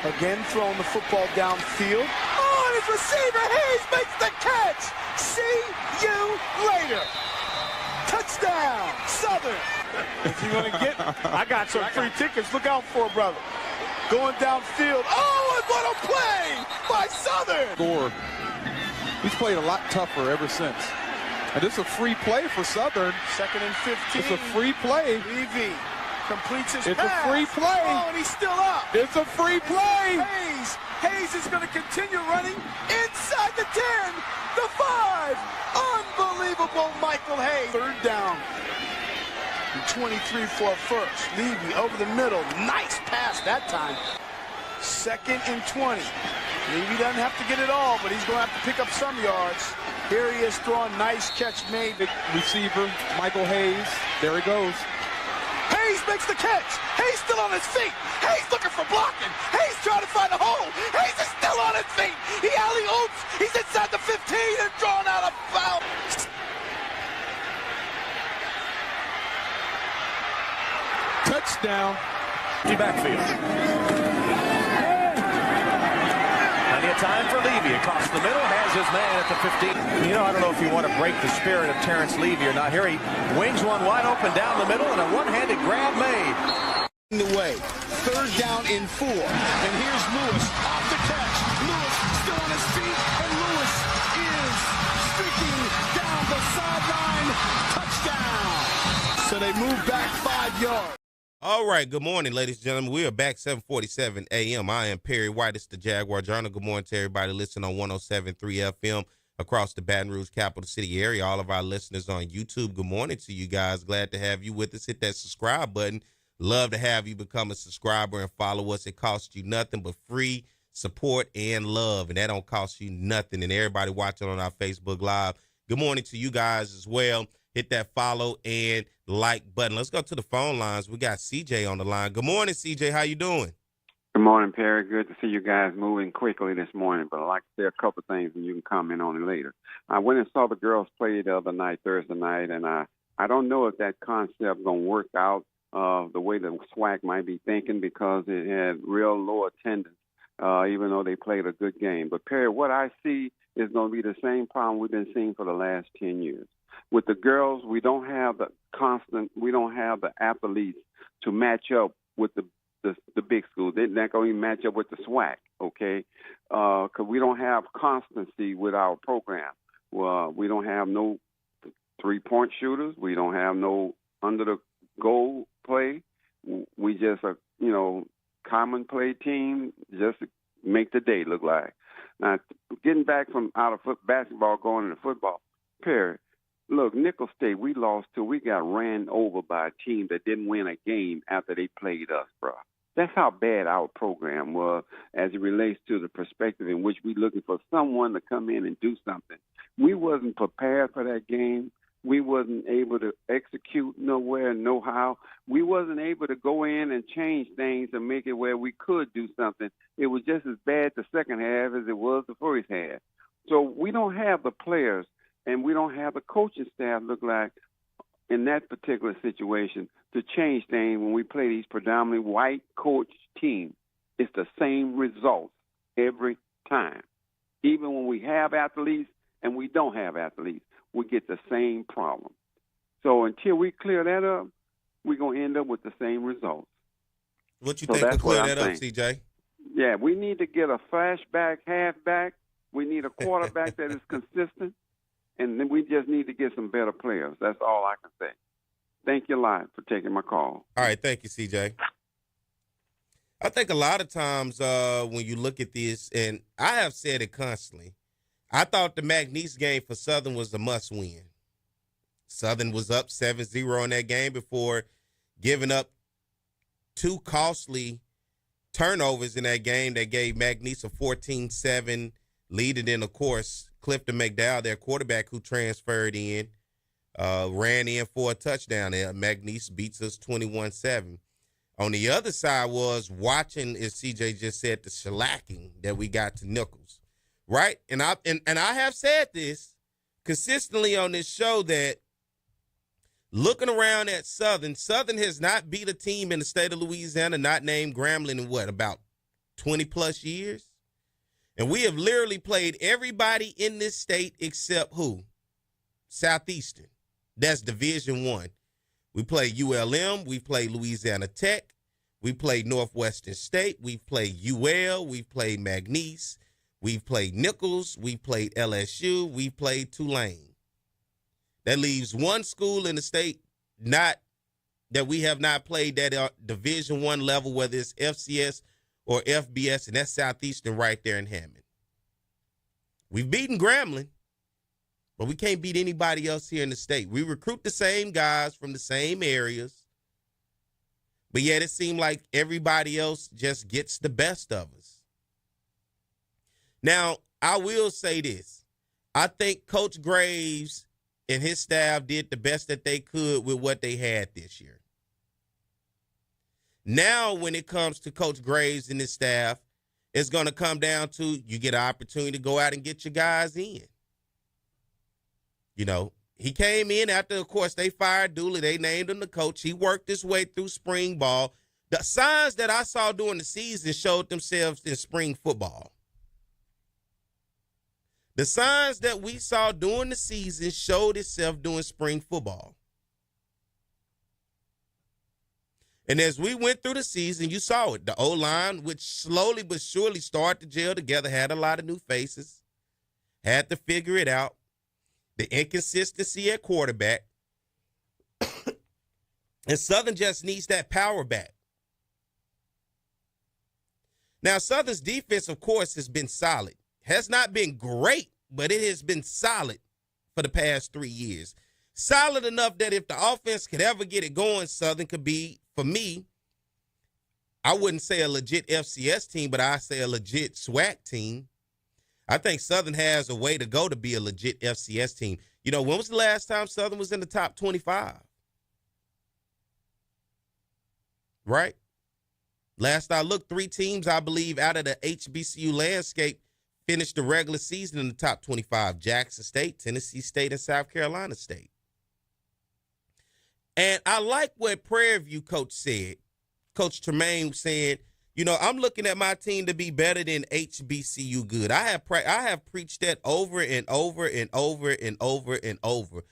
[SPEAKER 12] Again throwing the football downfield. Oh, and his receiver Hayes makes the catch. See you later. Touchdown, Southern. If you're going to get, I got some free tickets. Look out for it, brother. Going downfield. Oh, and what a play by Southern.
[SPEAKER 15] Score. He's played a lot tougher ever since. And this is a free play for Southern.
[SPEAKER 12] 2nd and 15.
[SPEAKER 15] It's a free play.
[SPEAKER 12] Levy completes his
[SPEAKER 15] pass.
[SPEAKER 12] It's
[SPEAKER 15] a free play.
[SPEAKER 12] Oh, and he's still up.
[SPEAKER 15] It's a free play.
[SPEAKER 12] Hayes is going to continue running inside the 10, the 5. Unbelievable Michael Hayes. 3rd down. and 23 for a first. Levy over the middle. Nice pass that time. 2nd and 20. Levy doesn't have to get it all, but he's going to have to pick up some yards. Here he is throwing. Nice catch made.
[SPEAKER 15] The receiver, Michael Hayes. There he goes.
[SPEAKER 12] Hayes makes the catch. Hayes still on his feet. Hayes looking for blocking. Hayes trying to find a hole. Hayes is still on his feet. He alley-oops. He's inside the 15 and drawn out a foul.
[SPEAKER 15] Touchdown.
[SPEAKER 5] Backfield. Plenty of time for Levy across the middle. Has his man at the 15. I don't know if you want to break the spirit of Terrence Levy or not. Here he wings one wide open down the middle and a one-handed grab made.
[SPEAKER 12] The way. 3rd down and 4. And here's Lewis off the catch. Lewis still on his feet, and Lewis is streaking down the sideline. Touchdown. So they move back 5 yards.
[SPEAKER 1] All right, good morning, ladies and gentlemen. We are back 7:47 a.m. I am Perry White. It's the Jaguar Journal. Good morning to everybody listening on 107.3 FM across the Baton Rouge capital city area. All of our listeners on YouTube, good morning to you guys. Glad to have you with us. Hit that subscribe button. Love to have you become a subscriber and follow us. It costs you nothing but free support and love, and that don't cost you nothing. And everybody watching on our Facebook Live, good morning to you guys as well. Hit that follow and like button. Let's go to the phone lines. We got CJ on the line. Good morning, CJ. How you doing?
[SPEAKER 11] Good morning, Perry. Good to see you guys moving quickly this morning, but I'd like to say a couple of things and you can comment on it later. I went and saw the girls play the other night, Thursday night, and I don't know if that concept going to work out the way the SWAC might be thinking because it had real low attendance, even though they played a good game. But, Perry, what I see is going to be the same problem we've been seeing for the last 10 years. With the girls, we don't have the athletes to match up with the big schools. They're not going to match up with the SWAC, okay? Because we don't have constancy with our program. Well, we don't have no three-point shooters. We don't have no under-the-goal play. We just a, common play team just to make the day look like. Now, getting back from out of basketball going into football, Perry, look, Nickel State, we lost to. We got ran over by a team that didn't win a game after they played us, bro. That's how bad our program was as it relates to the perspective in which we're looking for someone to come in and do something. We wasn't prepared for that game. We wasn't able to execute nowhere, no how. We wasn't able to go in and change things and make it where we could do something. It was just as bad the second half as it was the first half. So we don't have the players and we don't have the coaching staff look like in that particular situation to change things when we play these predominantly white coach teams. It's the same results every time. Even when we have athletes and we don't have athletes, we get the same problem. So until we clear that up, we're going to end up with the same results.
[SPEAKER 1] What you think to clear that up, CJ?
[SPEAKER 11] Yeah, we need to get a flashback, halfback. We need a quarterback that is consistent. And then we just need to get some better players. That's all I can say. Thank you a lot for taking my call.
[SPEAKER 1] All right, thank you, CJ. I think a lot of times when you look at this, and I have said it constantly, I thought the McNeese game for Southern was a must-win. Southern was up 7-0 in that game before giving up 2 costly turnovers in that game that gave McNeese a 14-7 lead. And then, of course, Clifton McDowell, their quarterback who transferred in, ran in for a touchdown. McNeese beats us 21-7. On the other side was watching, as CJ just said, the shellacking that we got to Nichols, right? And I have said this consistently on this show that looking around at Southern has not beat a team in the state of Louisiana not named Grambling in about 20-plus years? And we have literally played everybody in this state except who? Southeastern. That's Division I. We played ULM. We played Louisiana Tech. We played Northwestern State. We've played UL. We've played McNeese. We've played Nichols. We've played LSU. We've played Tulane. That leaves one school in the state that we have not played that Division I level, whether it's FCS or FBS, and that's Southeastern right there in Hammond. We've beaten Grambling. But we can't beat anybody else here in the state. We recruit the same guys from the same areas, but yet it seemed like everybody else just gets the best of us. Now, I will say this. I think Coach Graves and his staff did the best that they could with what they had this year. Now, when it comes to Coach Graves and his staff, it's going to come down to you get an opportunity to go out and get your guys in. You know, he came in after, of course, they fired Dooley. They named him the coach. He worked his way through spring ball. The signs that I saw during the season showed themselves in spring football. The signs that we saw during the season showed itself during spring football. And as we went through the season, you saw it. The O-line, which slowly but surely started to gel together, had a lot of new faces, had to figure it out. The inconsistency at quarterback. And Southern just needs that power back. Now, Southern's defense, of course, has been solid. Has not been great, but it has been solid for the past 3 years. Solid enough that if the offense could ever get it going, Southern could be, for me, I wouldn't say a legit FCS team, but I say a legit SWAC team. I think Southern has a way to go to be a legit FCS team. You know, when was the last time Southern was in the top 25? Right? Last I looked, 3 teams, I believe, out of the HBCU landscape finished the regular season in the top 25. Jackson State, Tennessee State, and South Carolina State. And I like what Prairie View coach said. Coach Tremaine saying, you know, I'm looking at my team to be better than HBCU good. I have preached that over and over and over and over and over.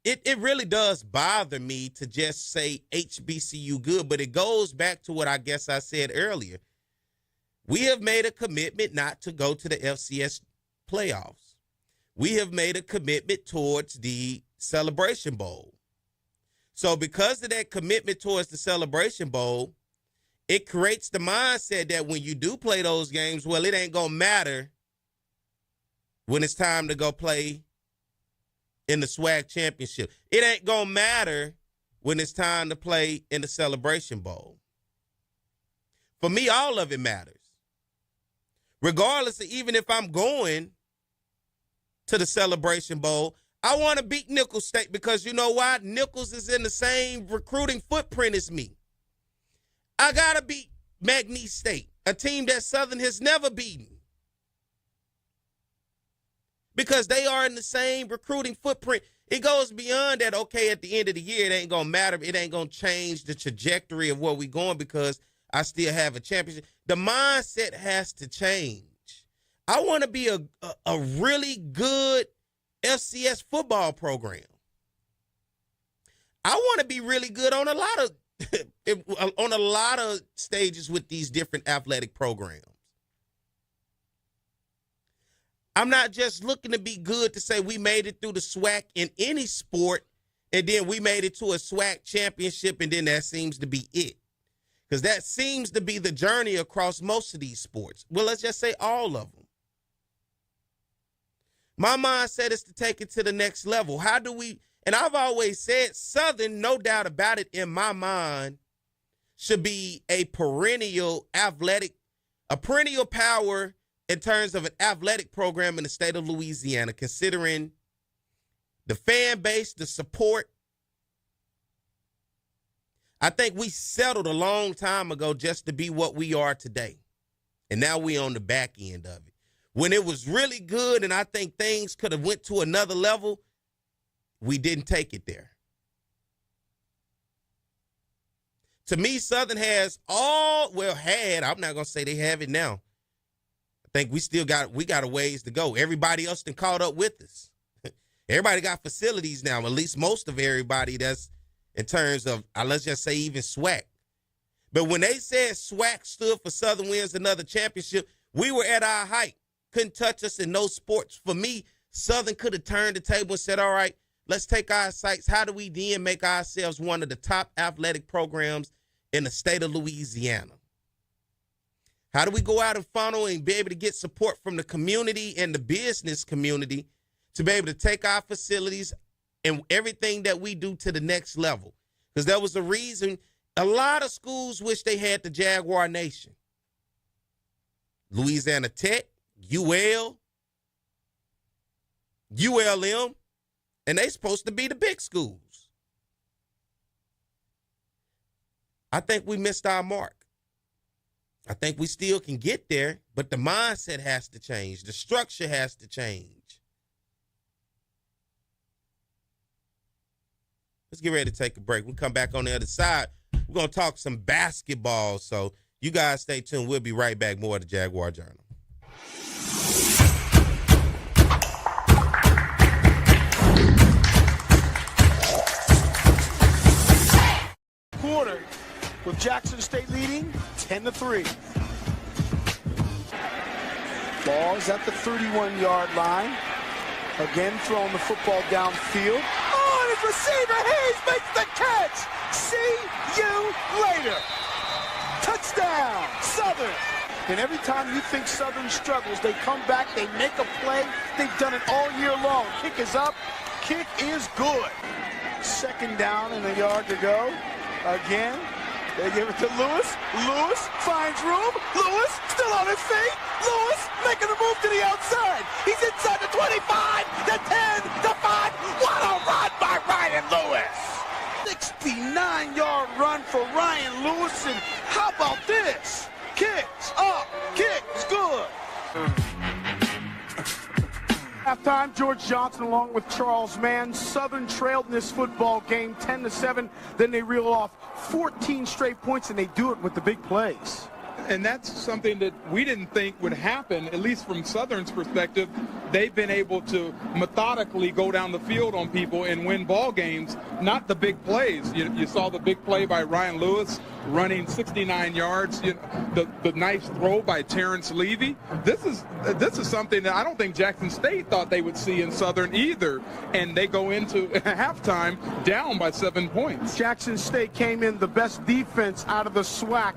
[SPEAKER 1] It really does bother me to just say HBCU good, but it goes back to what I guess I said earlier. We have made a commitment not to go to the FCS playoffs. We have made a commitment towards the Celebration Bowl. So because of that commitment towards the Celebration Bowl, it creates the mindset that when you do play those games, well, it ain't going to matter when it's time to go play in the SWAC championship. It ain't going to matter when it's time to play in the Celebration Bowl. For me, all of it matters. Regardless of even if I'm going to the Celebration Bowl, I want to beat Nicholls State because you know why? Nicholls is in the same recruiting footprint as me. I got to beat McNeese State, a team that Southern has never beaten. Because they are in the same recruiting footprint. It goes beyond that, okay, at the end of the year, it ain't going to matter. It ain't going to change the trajectory of where we're going because I still have a championship. The mindset has to change. I want to be a really good FCS football program. I want to be really good on a lot of stages with these different athletic programs. I'm not just looking to be good to say we made it through the SWAC in any sport and then we made it to a SWAC championship and then that seems to be it. Because that seems to be the journey across most of these sports. Well, let's just say all of them. My mindset is to take it to the next level. How do we, and I've always said Southern, no doubt about it in my mind, should be a perennial power in terms of an athletic program in the state of Louisiana, considering the fan base, the support. I think we settled a long time ago just to be what we are today. And now we're on the back end of it. When it was really good and I think things could have went to another level, we didn't take it there. To me, Southern has I'm not going to say they have it now. I think we got a ways to go. Everybody else done caught up with us. Everybody got facilities now, at least most of everybody that's in terms of, let's just say even SWAC. But when they said SWAC stood for Southern Wins Another Championship, we were at our height. Couldn't touch us in no sports. For me, Southern could have turned the table and said, all right, let's take our sights. How do we then make ourselves one of the top athletic programs in the state of Louisiana? How do we go out and funnel and be able to get support from the community and the business community to be able to take our facilities and everything that we do to the next level. Because there was a reason a lot of schools wish they had the Jaguar Nation. Louisiana Tech, UL, ULM, and they supposed to be the big schools. I think we missed our mark. I think we still can get there, but the mindset has to change. The structure has to change. Let's get ready to take a break. We'll come back on the other side. We're going to talk some basketball, so you guys stay tuned. We'll be right back. More of the Jaguar Journal.
[SPEAKER 12] Quarter with Jackson State leading 10-3. Ball's at the 31-yard line. Again throwing the football downfield. Oh, and his receiver Hayes makes the catch. See you later. Touchdown, Southern. And every time you think Southern struggles, they come back, they make a play. They've done it all year long. Kick is up. Kick is good. Second down and a yard to go. Again, they give it to Lewis. Lewis finds room. Lewis still on his feet. Lewis making a move to the outside. He's inside the 25, the 10, the 5. What a run by Ryan Lewis. 69-yard run for Ryan Lewis. And how about this? Kicks up, kicks good. Halftime, George Johnson along with Charles Mann. Southern trailed in this football game 10-7. Then they reel off 14 straight points, and they do it with the big plays.
[SPEAKER 15] And that's something that we didn't think would happen, at least from Southern's perspective. They've been able to methodically go down the field on people and win ball games, not the big plays. You saw the big play by Ryan Lewis running 69 yards, the nice throw by Terrence Levy. This is something that I don't think Jackson State thought they would see in Southern either, and they go into halftime down by 7 points.
[SPEAKER 12] Jackson State came in the best defense out of the SWAC.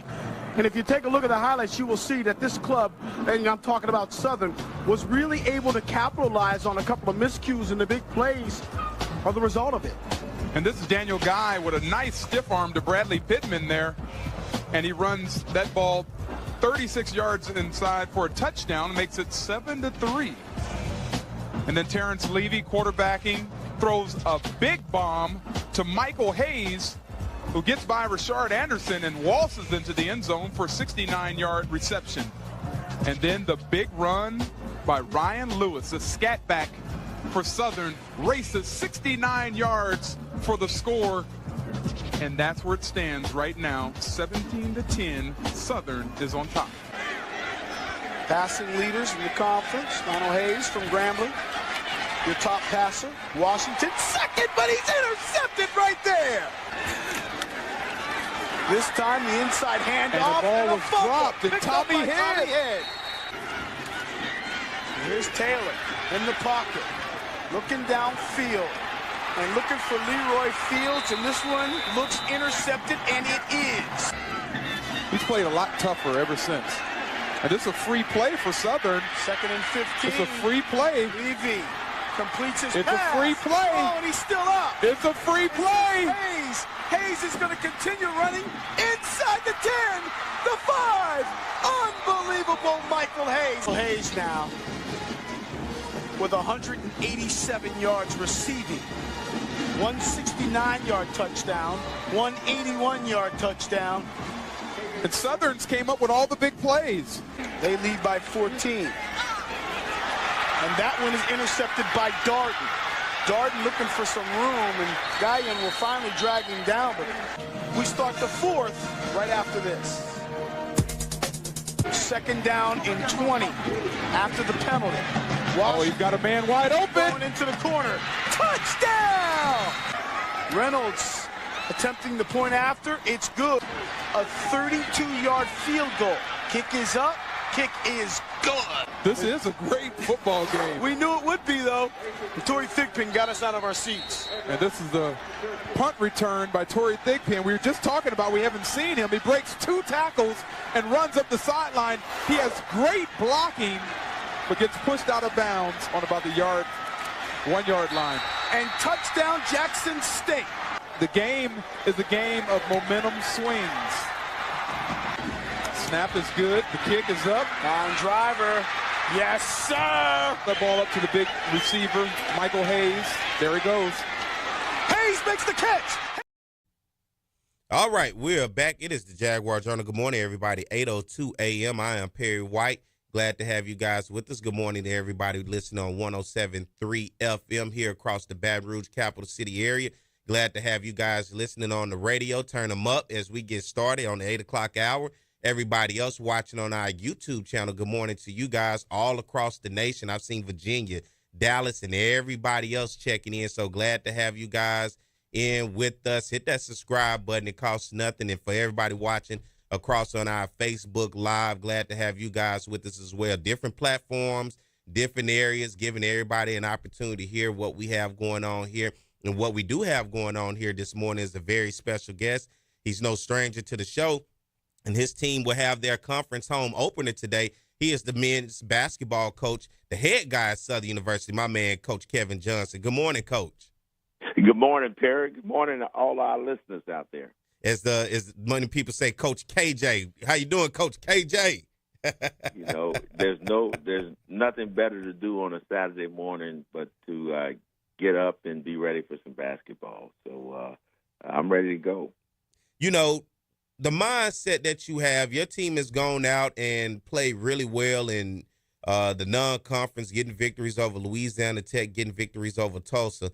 [SPEAKER 12] And if you take a look at the highlights, you will see that this club, and I'm talking about Southern, was really able to capitalize on a couple of miscues, and the big plays are the result of it.
[SPEAKER 15] And this is Daniel Guy with a nice stiff arm to Bradley Pittman there. And he runs that ball 36 yards inside for a touchdown, makes it 7-3. And then Terrence Levy, quarterbacking, throws a big bomb to Michael Hayes, who gets by Rashard Anderson and waltzes into the end zone for a 69-yard reception. And then the big run by Ryan Lewis, a scat back for Southern, races 69 yards for the score. And that's where it stands right now, 17-10. Southern is on top.
[SPEAKER 12] Passing leaders in the conference, Donald Hayes from Grambling, your top passer. Washington second, but he's intercepted right there. This time the inside handoff,
[SPEAKER 15] and the ball was dropped, and Tommy Head.
[SPEAKER 12] Here's Taylor in the pocket, looking downfield, and looking for Leroy Fields, and this one looks intercepted, and it is.
[SPEAKER 15] He's played a lot tougher ever since. And this is a free play for Southern.
[SPEAKER 12] 2nd and 15.
[SPEAKER 15] It's a free play.
[SPEAKER 12] Levy completes his
[SPEAKER 15] pass. It's a free play.
[SPEAKER 12] Oh, and he's still up.
[SPEAKER 15] It's a free play.
[SPEAKER 12] Hayes is going to continue running inside the 10, the 5. Unbelievable Michael Hayes. Hayes now with 187 yards receiving. 169-yard touchdown, 181-yard touchdown.
[SPEAKER 15] And Southern's came up with all the big plays.
[SPEAKER 12] They lead by 14. And that one is intercepted by Darden. Darden looking for some room, and Guyan will finally drag him down. But we start the 4th right after this. 2nd down and 20 after the penalty.
[SPEAKER 15] Oh, he's got a man wide open.
[SPEAKER 12] Going into the corner. Touchdown! Reynolds attempting the point after. It's good. A 32-yard field goal. Kick is up. Kick is good.
[SPEAKER 15] This is a great football game.
[SPEAKER 12] We knew it would be, though. Torrey Thigpen got us out of our seats.
[SPEAKER 15] And this is the punt return by Torrey Thigpen. We were just talking about we haven't seen him. He breaks 2 tackles and runs up the sideline. He has great blocking, but gets pushed out of bounds on about the 1 yard line.
[SPEAKER 12] And touchdown Jackson State.
[SPEAKER 15] The game is a game of momentum swings. Snap is good. The kick is up.
[SPEAKER 12] On driver. Yes, sir.
[SPEAKER 15] The ball up to the big receiver, Michael Hayes. There he goes.
[SPEAKER 12] Hayes makes the catch.
[SPEAKER 1] All right, we're back. It is the Jaguar Journal. Good morning, everybody. 8:02 a.m. I am Perry White. Glad to have you guys with us. Good morning to everybody listening on 107.3 FM here across the Baton Rouge capital city area. Glad to have you guys listening on the radio. Turn them up as we get started on the 8 o'clock hour. Everybody else watching on our YouTube channel, good morning to you guys all across the nation. I've seen Virginia, Dallas, and everybody else checking in. So glad to have you guys in with us. Hit that subscribe button. It costs nothing. And for everybody watching across on our Facebook Live, glad to have you guys with us as well. Different platforms, different areas, giving everybody an opportunity to hear what we have going on here. And what we do have going on here this morning is a very special guest. He's no stranger to the show, and his team will have their conference home opener today. He is the men's basketball coach, the head guy at Southern University, my man, Coach Kevin Johnson. Good morning, Coach.
[SPEAKER 16] Good morning, Perry. Good morning to all our listeners out there.
[SPEAKER 1] As many people say, Coach KJ. How you doing, Coach KJ?
[SPEAKER 16] You know, there's nothing better to do on a Saturday morning but to get up and be ready for some basketball. So I'm ready to go.
[SPEAKER 1] You know, the mindset that you have, your team has gone out and played really well in the non-conference, getting victories over Louisiana Tech, getting victories over Tulsa.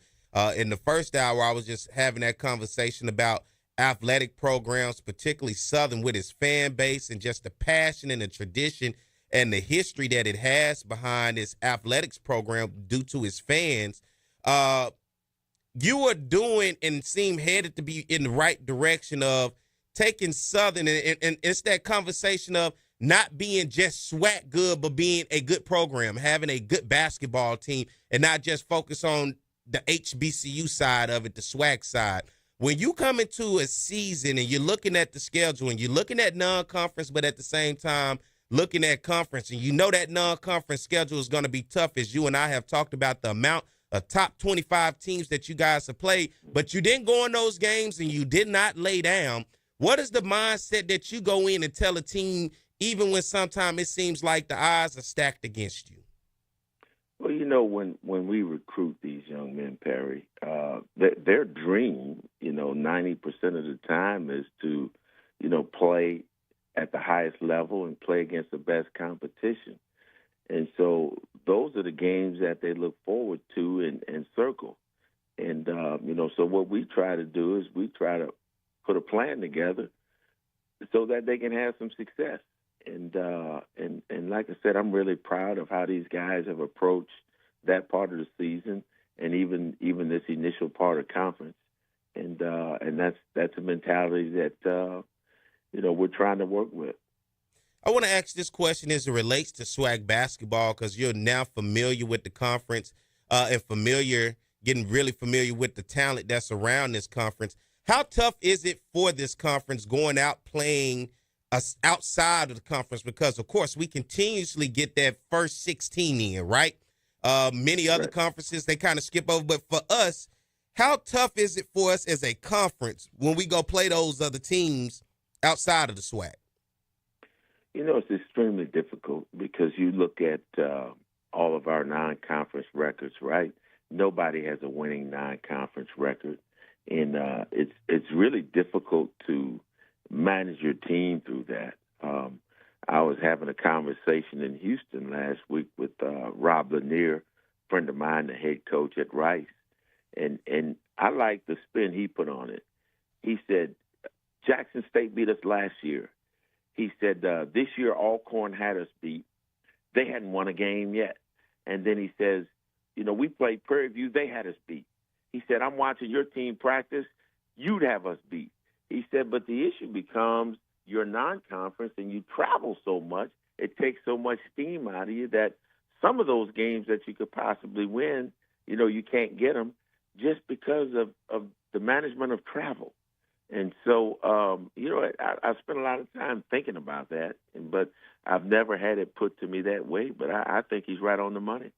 [SPEAKER 1] In the first hour, I was just having that conversation about athletic programs, particularly Southern, with its fan base and just the passion and the tradition and the history that it has behind its athletics program due to its fans. You are doing and seem headed to be in the right direction of taking Southern, and it's that conversation of not being just SWAC good, but being a good program, having a good basketball team, and not just focus on the HBCU side of it, the SWAC side. When you come into a season and you're looking at the schedule and you're looking at non-conference, but at the same time looking at conference, and you know that non-conference schedule is going to be tough, as you and I have talked about the amount of top 25 teams that you guys have played, but you didn't go in those games and you did not lay down. What is the mindset that you go in and tell a team, even when sometimes it seems like the odds are stacked against you?
[SPEAKER 16] Well, you know, when we recruit these young men, Perry, their dream, 90% of the time is to, play at the highest level and play against the best competition. And so those are the games that they look forward to and circle. And, so what we try to do is we try to put a plan together so that they can have some success. And like I said, I'm really proud of how these guys have approached that part of the season and even this initial part of conference. And that's a mentality that, we're trying to work with.
[SPEAKER 1] I want to ask this question as it relates to SWAC basketball, because you're now familiar with the conference and getting really familiar with the talent that's around this conference. How tough is it for this conference going out playing outside of the conference? Because, of course, we continuously get that first 16 in, right? Many other conferences, they kind of skip over. But for us, how tough is it for us as a conference when we go play those other teams outside of the SWAC?
[SPEAKER 16] It's extremely difficult because you look at all of our non-conference records, right? Nobody has a winning non-conference record. And it's really difficult to manage your team through that. I was having a conversation in Houston last week with Rob Lanier, friend of mine, the head coach at Rice. And I like the spin he put on it. He said, Jackson State beat us last year. He said, this year Alcorn had us beat. They hadn't won a game yet. And then he says, we played Prairie View. They had us beat. He said, I'm watching your team practice. You'd have us beat. He said, but the issue becomes you're non-conference and you travel so much, it takes so much steam out of you that some of those games that you could possibly win, you can't get them just because of the management of travel. And so, I spent a lot of time thinking about that, but I've never had it put to me that way. But I think he's right on the money.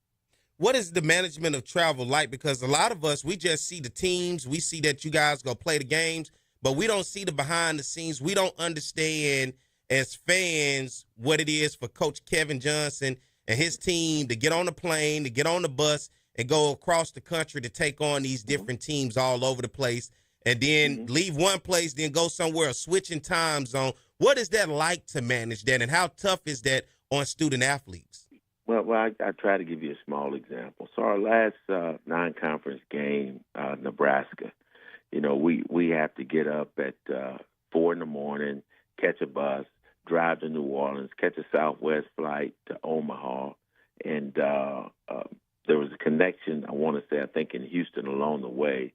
[SPEAKER 1] what is the management of travel like? Because a lot of us, we just see the teams. We see that you guys go play the games, but we don't see the behind the scenes. We don't understand as fans what it is for Coach Kevin Johnson and his team to get on the plane, to get on the bus, and go across the country to take on these different teams all over the place, and then leave one place, then go somewhere, switching time zone. What is that like to manage that, and how tough is that on student athletes?
[SPEAKER 16] Well, I try to give you a small example. So our last non-conference game, Nebraska, we have to get up at 4 in the morning, catch a bus, drive to New Orleans, catch a Southwest flight to Omaha, and there was a connection, I want to say, I think in Houston along the way.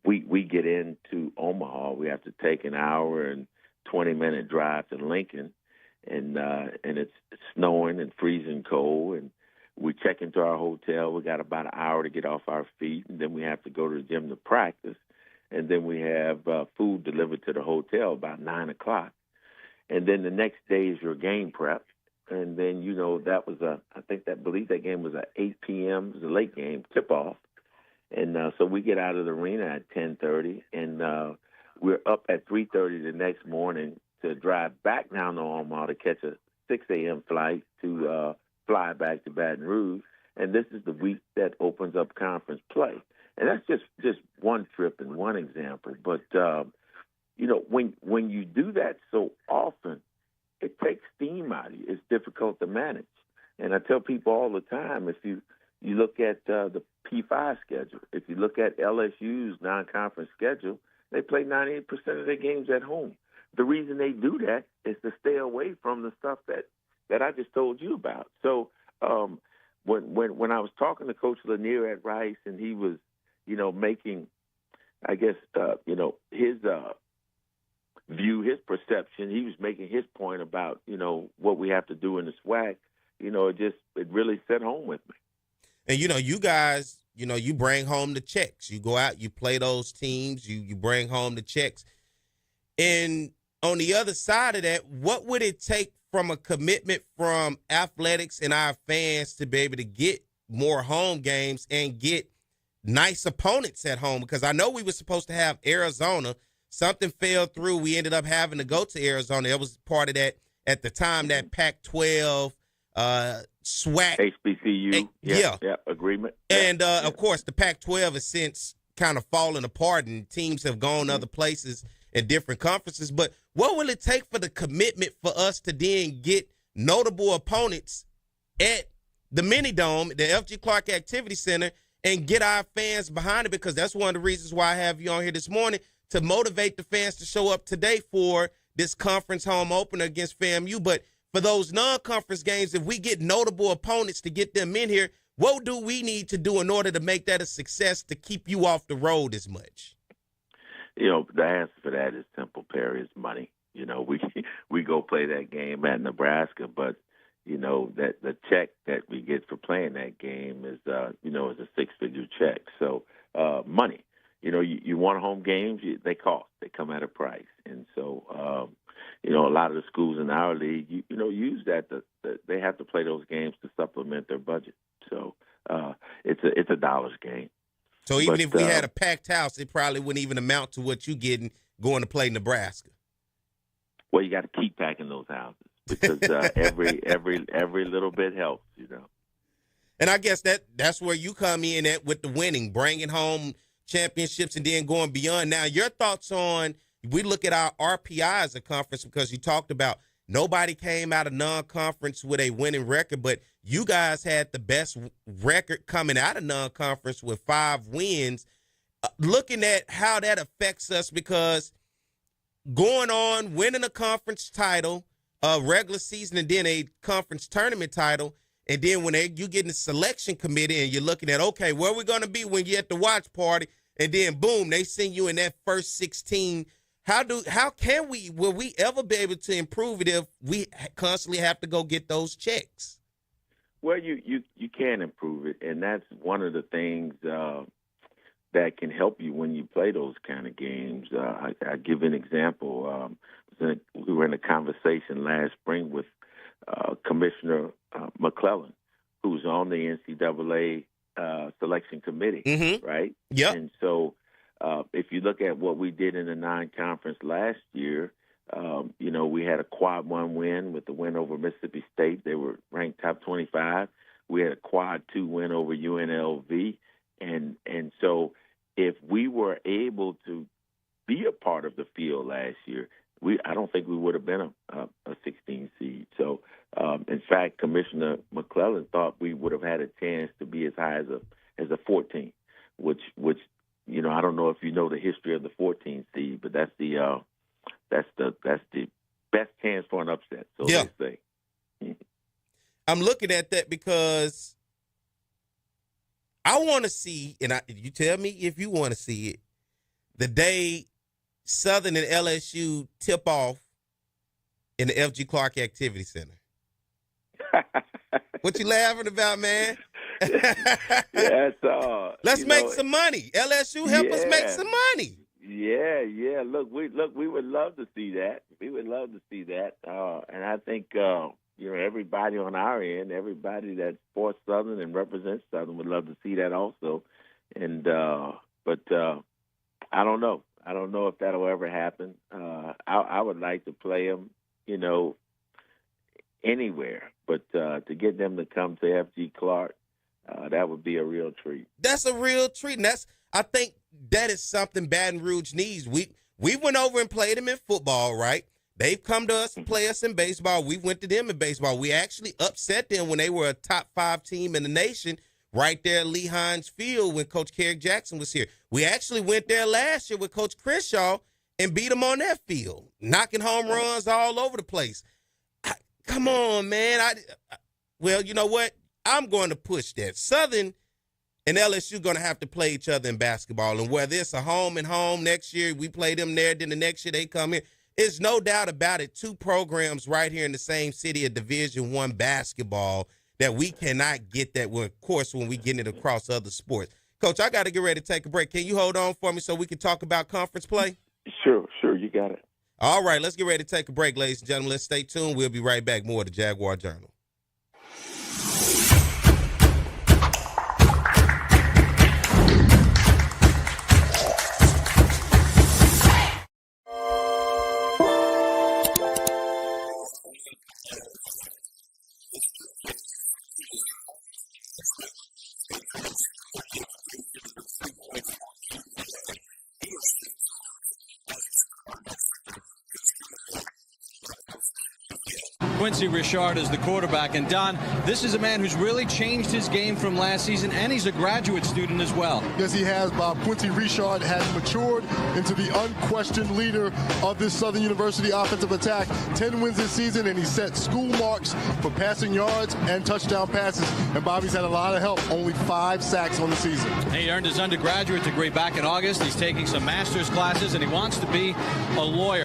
[SPEAKER 16] We get into Omaha. We have to take an hour and 20-minute drive to Lincoln, and it's snowing and freezing cold, and we check into our hotel. We got about an hour to get off our feet, and then we have to go to the gym to practice, and then we have food delivered to the hotel about 9 o'clock. And then the next day is your game prep. And then, that was I believe that game was at 8 p.m. It was a late game, tip-off. And so we get out of the arena at 10:30, and we're up at 3:30 the next morning to drive back down to Omaha to catch a 6 a.m. flight to fly back to Baton Rouge. And this is the week that opens up conference play. And that's just one trip and one example. But, when you do that so often, it takes steam out of you. It's difficult to manage. And I tell people all the time, if you look at the P5 schedule, if you look at LSU's non-conference schedule, they play 98% of their games at home. The reason they do that is to stay away from the stuff that I just told you about. So when I was talking to Coach Lanier at Rice, and he was, making, I guess, his view, his perception, he was making his point about, what we have to do in the SWAC, it really set home with me.
[SPEAKER 1] And, you guys, you bring home the checks. You go out, you play those teams, you bring home the checks. And on the other side of that, what would it take from a commitment from athletics and our fans to be able to get more home games and get nice opponents at home? Because I know we were supposed to have Arizona. Something fell through. We ended up having to go to Arizona. It was part of that at the time, that Pac-12 SWAC.
[SPEAKER 16] HBCU. Yeah, agreement.
[SPEAKER 1] And, of course, the Pac-12 has since kind of fallen apart, and teams have gone other places in different conferences. But what will it take for the commitment for us to then get notable opponents at the Mini Dome, the F.G. Clark Activity Center, and get our fans behind it? Because that's one of the reasons why I have you on here this morning, to motivate the fans to show up today for this conference home opener against FAMU. But for those non-conference games, if we get notable opponents to get them in here, what do we need to do in order to make that a success to keep you off the road as much?
[SPEAKER 16] The answer for that is simple, Perry. It's money. We go play that game at Nebraska, but that the check that we get for playing that game is is a six-figure check. So money. You want home games, they cost. They come at a price. And so, a lot of the schools in our league, use that. They have to play those games to supplement their budget. So it's a dollars game.
[SPEAKER 1] So even if we had a packed house, it probably wouldn't even amount to what you're getting going to play Nebraska.
[SPEAKER 16] Well, you got to keep packing those houses because every little bit helps,
[SPEAKER 1] And I guess that's where you come in at with the winning, bringing home championships and then going beyond. Now, your thoughts on, we look at our RPI as a conference, because you talked about nobody came out of non-conference with a winning record, but you guys had the best record coming out of non-conference with 5 wins. Looking at how that affects us, because going on, winning a conference title, a regular season, and then a conference tournament title, and then when you get in the selection committee and you're looking at, okay, where are we going to be when you're at the watch party? And then, boom, they send you in that first 16. Will we ever be able to improve it if we constantly have to go get those checks?
[SPEAKER 16] Well, you can improve it, and that's one of the things that can help you when you play those kind of games. I give an example. We were in a conversation last spring with Commissioner McClellan, who's on the NCAA selection committee, right?
[SPEAKER 1] Yep.
[SPEAKER 16] And so if you look at what we did in the non-conference last year, we had a quad 1 win with the win over Mississippi State. They were ranked top 25. We had a quad 2 win over UNLV. And so if we were able to be a part of the field last year, I don't think we would have been a 16 seed. So, in fact, Commissioner McClellan thought we would have had a chance to be as high as a 14, which I don't know if you know the history of the 14 seed, but that's the best chance for an upset. So they say.
[SPEAKER 1] I'm looking at that because I want to see, and you tell me if you want to see it, the day Southern and LSU tip off in the F.G. Clark Activity Center. What you laughing about, man? Let's make some money. LSU help us make some money.
[SPEAKER 16] Yeah. Look, we would love to see that. We would love to see that. And I think everybody on our end, everybody that supports Southern and represents Southern would love to see that also. And but I don't know. I don't know if that'll ever happen. I would like to play them, anywhere. But to get them to come to F.G. Clark, that would be a real treat.
[SPEAKER 1] That's a real treat. And I think that is something Baton Rouge needs. We went over and played them in football, right? They've come to us and play us in baseball. We went to them in baseball. We actually upset them when they were a top 5 team in the nation right there at Lee Hines Field when Coach Kerrick Jackson was here. We actually went there last year with Coach Crenshaw and beat them on that field, knocking home runs all over the place. Come on, man. Well, you know what? I'm going to push that. Southern and LSU going to have to play each other in basketball, and whether it's a home and home next year, we play them there, then the next year they come here. It's no doubt about it. 2 programs right here in the same city of Division I basketball that we cannot get that, of course, when we get it across other sports. Coach, I got to get ready to take a break. Can you hold on for me so we can talk about conference play?
[SPEAKER 16] Sure, you got it.
[SPEAKER 1] All right, let's get ready to take a break, ladies and gentlemen. Let's stay tuned. We'll be right back. More of the Jaguar Journal.
[SPEAKER 3] Quincy Richard is the quarterback. And, Don, this is a man who's really changed his game from last season, and he's a graduate student as well.
[SPEAKER 4] Yes, he has, Bob. Quincy Richard has matured into the unquestioned leader of this Southern University offensive attack. 10 wins this season, and he set school marks for passing yards and touchdown passes. And Bobby's had a lot of help. Only 5 sacks on the season.
[SPEAKER 3] He earned his undergraduate degree back in August. He's taking some master's classes, and he wants to be a lawyer.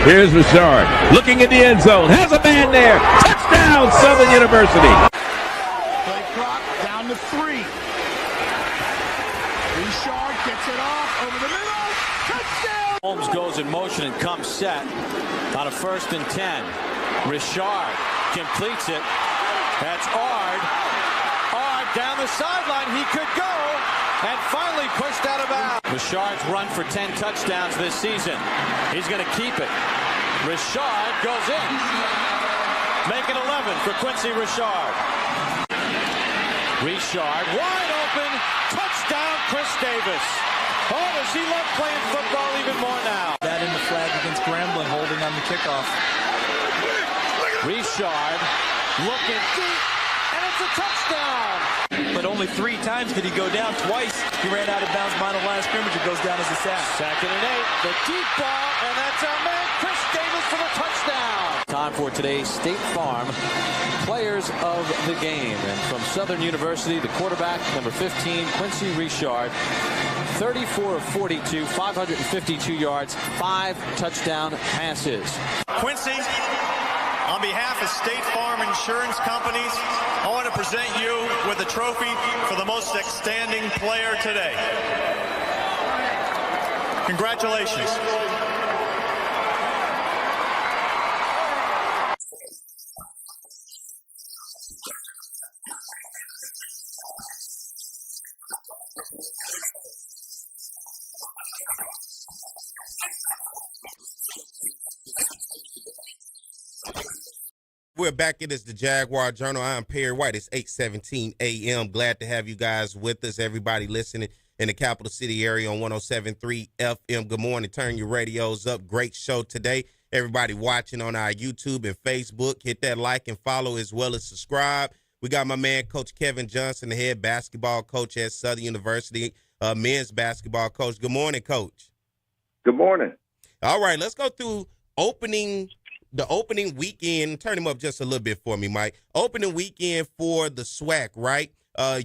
[SPEAKER 17] Here's Richard looking in the end zone. Has a man there. Touchdown, Southern University.
[SPEAKER 12] Play clock down to 3. Richard gets it off over the middle. Touchdown.
[SPEAKER 3] Holmes goes in motion and comes set on a 1st and 10. Richard completes it. That's Ard. Ard down the sideline. He could go. And finally pushed out of bounds. Richard's run for 10 touchdowns this season. He's going to keep it. Richard goes in. Make it 11 for Quincy Richard. Richard wide open. Touchdown, Chris Davis. Oh, does he love playing football even more now?
[SPEAKER 18] That in the flag against Grambling, holding on the kickoff.
[SPEAKER 3] Richard looking deep, and it's a touchdown.
[SPEAKER 18] But only 3 times did he go down. Twice he ran out of bounds behind the line of scrimmage. It goes down as a sack.
[SPEAKER 3] 2nd and 8. The deep ball, and that's our man, Chris Davis, for the touchdown. Time for today's State Farm Players of the Game. And from Southern University, the quarterback, number 15, Quincy Richard. 34 of 42, 552 yards, 5 touchdown passes.
[SPEAKER 7] Quincy, on behalf of State Farm Insurance Companies, I want to present you with a trophy for the most outstanding player today. Congratulations.
[SPEAKER 1] We're back. It is the Jaguar Journal. I'm Perry White. It's 8:17 a.m. Glad to have you guys with us. Everybody listening in the capital city area on 107.3 FM. Good morning. Turn your radios up. Great show today. Everybody watching on our YouTube and Facebook, hit that like and follow as well as subscribe. We got my man, Coach Kevin Johnson, the head basketball coach at Southern University, men's basketball coach. Good morning, Coach.
[SPEAKER 16] Good morning.
[SPEAKER 1] All right, let's go through the opening weekend. Turn him up just a little bit for me, Mike. Opening weekend for the SWAC, right?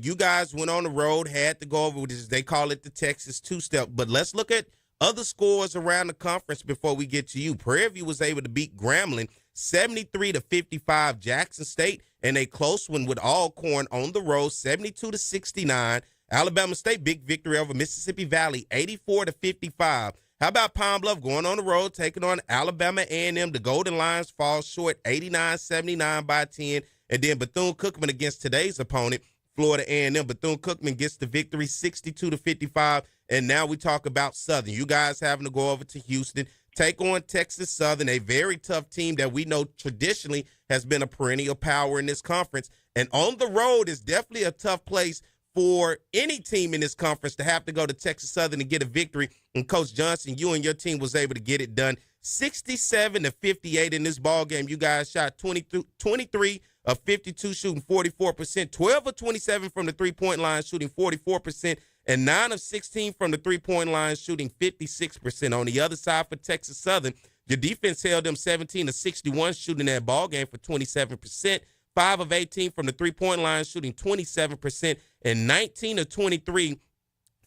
[SPEAKER 1] You guys went on the road, had to go over with this. They call it the Texas two-step. But let's look at other scores around the conference before we get to you. Prairie View was able to beat Grambling 73-55, Jackson State, and a close one with Alcorn on the road, 72-69. Alabama State, big victory over Mississippi Valley, 84-55. How about Pine Bluff going on the road, taking on Alabama A&M? The Golden Lions fall short, 89-79 by 10. And then Bethune-Cookman against today's opponent, Florida A&M. Bethune-Cookman gets the victory, 62-55. And now we talk about Southern. You guys having to go over to Houston, take on Texas Southern, a very tough team that we know traditionally has been a perennial power in this conference. And on the road is definitely a tough place for any team in this conference to have to go to Texas Southern and get a victory. And Coach Johnson, you and your team was able to get it done 67-58 in this ball game. You guys shot 23 of 52, shooting 44%, 12 of 27 from the three-point line, shooting 44%, and 9 of 16 from the three-point line, shooting 56%. On the other side for Texas Southern, your defense held them 17 of 61, shooting that ball game for 27%. 5 of 18 from the three-point line, shooting 27%, and 19 of 23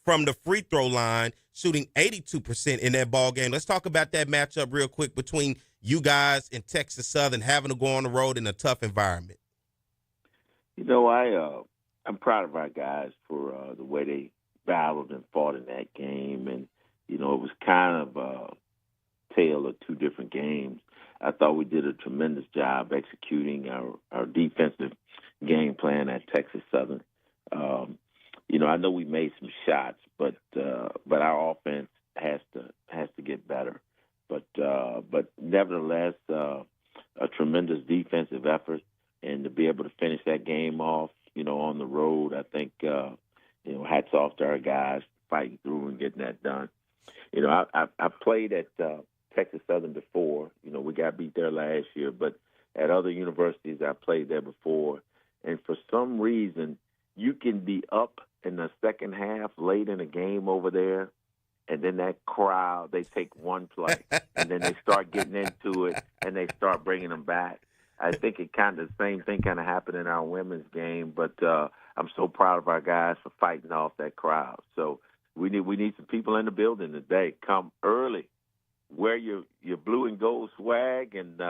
[SPEAKER 1] from the free throw line, shooting 82% in that ball game. Let's talk about that matchup real quick between you guys and Texas Southern having to go on the road in a tough environment.
[SPEAKER 16] You know, I'm proud of our guys for the way they battled and fought in that game. And, you know, it was kind of a tale of two different games. I thought we did a tremendous job executing our defensive game plan at Texas Southern. You know, I know we made some shots, but our offense has to get better. But nevertheless, a tremendous defensive effort, and to be able to finish that game off, you know, on the road, I think you know, hats off to our guys fighting through and getting that done. You know, I played at Texas Southern before. You know, we got beat there last year, but at other universities I played there before. And for some reason, you can be up in the second half late in a game over there, and then that crowd, they take one play, and then they start getting into it, and they start bringing them back. I think it kind of the same thing kind of happened in our women's game, but I'm so proud of our guys for fighting off that crowd. So we need some people in the building today. Come early. Wear your blue and gold swag, and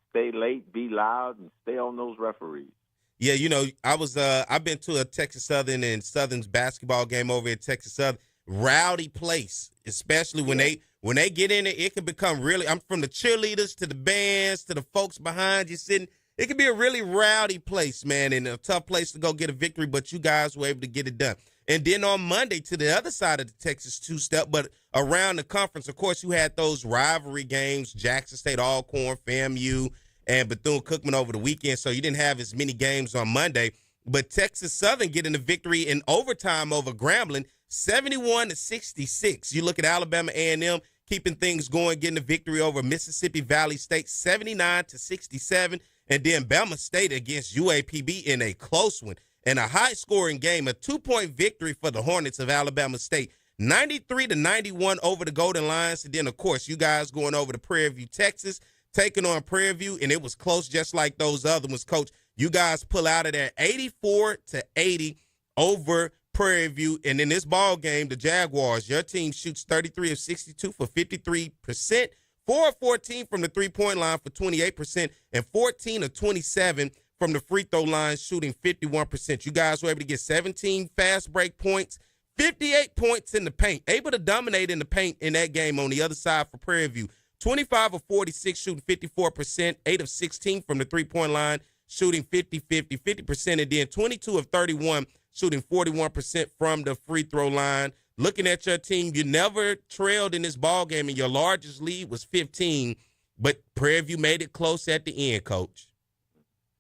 [SPEAKER 16] stay late, be loud, and stay on those referees.
[SPEAKER 1] Yeah, you know, I've been to a Texas Southern and Southern's basketball game over at Texas Southern. Rowdy place, especially when they get in it can become really. I'm from the cheerleaders to the bands to the folks behind you sitting. It can be a really rowdy place, man, and a tough place to go get a victory. But you guys were able to get it done. And then on Monday, to the other side of the Texas two-step, but around the conference, of course, you had those rivalry games, Jackson State, Alcorn, FAMU, and Bethune-Cookman over the weekend, so you didn't have as many games on Monday. But Texas Southern getting the victory in overtime over Grambling, 71-66. You look at Alabama A&M keeping things going, getting the victory over Mississippi Valley State, 79-67. And then Bama State against UAPB in a close one. And a high-scoring game, a 2-point victory for the Hornets of Alabama State, 93-91 over the Golden Lions. And then, of course, you guys going over to Prairie View, Texas, taking on Prairie View, and it was close just like those other ones, Coach. You guys pull out of there 84-80 over Prairie View. And in this ball game, the Jaguars, your team shoots 33 of 62 for 53%, 4 of 14 from the three-point line for 28%, and 14 of 27 from the free throw line, shooting 51%. You guys were able to get 17 fast break points, 58 points in the paint, able to dominate in the paint in that game on the other side for Prairie View. 25 of 46, shooting 54%, 8 of 16 from the three-point line, shooting 50%, and then 22 of 31, shooting 41% from the free throw line. Looking at your team, you never trailed in this ball game, and your largest lead was 15, but Prairie View made it close at the end, Coach.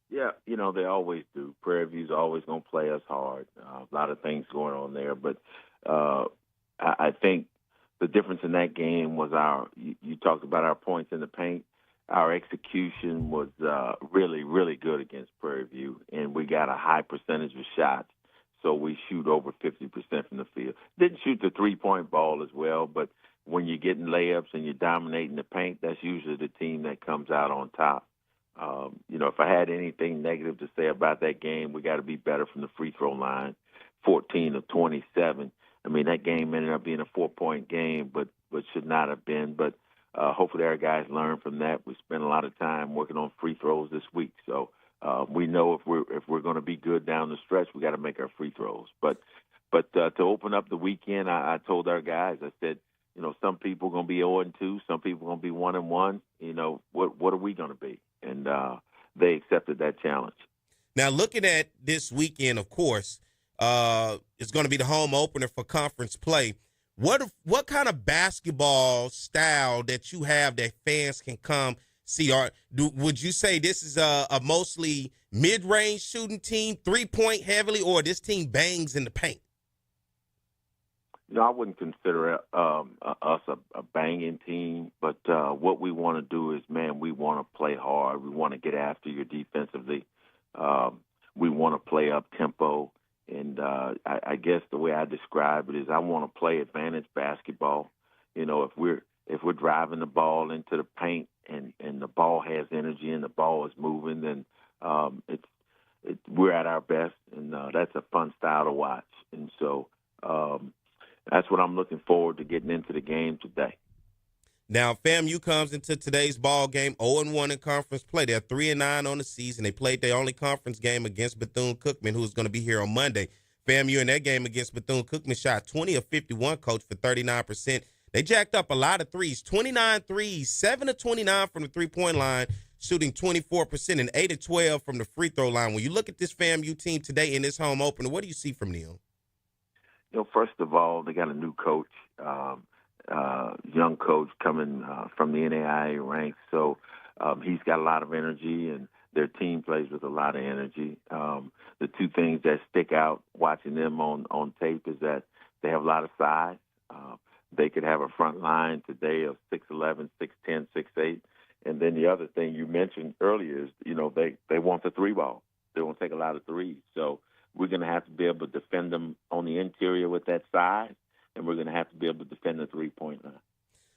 [SPEAKER 16] Yeah, they always do. Prairie View's always going to play us hard. A lot of things going on there, but I think the difference in that game was you talked about our points in the paint. Our execution was really, really good against Prairie View, and we got a high percentage of shots. So we shoot over 50% from the field. Didn't shoot the three-point ball as well, but when you're getting layups and you're dominating the paint, that's usually the team that comes out on top. If I had anything negative to say about that game, we got to be better from the free throw line, 14 of 27. I mean, that game ended up being a 4-point game, but should not have been. But hopefully our guys learn from that. We spent a lot of time working on free throws this week, so we know if we're going to be good down the stretch, we got to make our free throws. But to open up the weekend, I told our guys, I said, some people are going to be 0-2, some people are going to be 1-1. What are we going to be? And they accepted that challenge.
[SPEAKER 1] Now, looking at this weekend, of course, it's going to be the home opener for conference play. What kind of basketball style that you have that fans can come see? Would you say this is a mostly mid-range shooting team, three-point heavily, or this team bangs in the paint?
[SPEAKER 16] I wouldn't consider us a banging team, but what we want to do is, we want to play hard. We want to get after you defensively. We want to play up tempo, and I guess the way I describe it is I want to play advantage basketball. If we're driving the ball into the paint and the ball has energy and the ball is moving, then we're at our best, and that's a fun style to watch. And so that's what I'm looking forward to getting into the game today.
[SPEAKER 1] Now, FAMU comes into today's ball game 0-1 in conference play. They're 3-9 on the season. They played their only conference game against Bethune-Cookman, who's going to be here on Monday. FAMU in that game against Bethune-Cookman shot 20 of 51, Coach, for 39%. They jacked up a lot of threes, 29 threes, 7 of 29 from the three-point line, shooting 24%, and 8 of 12 from the free throw line. When you look at this FAMU team today in this home opener, what do you see from them?
[SPEAKER 16] First of all, they got a new coach, young coach coming from the NAIA ranks. So he's got a lot of energy, and their team plays with a lot of energy. The two things that stick out watching them on tape is that they have a lot of size. They could have a front line today of 6'11", 6'10", 6'8". And then the other thing you mentioned earlier is, they want the three ball. They want to take a lot of threes. So we're going to have to be able to defend them on the interior with that size, and we're going to have to be able to defend the three-point line.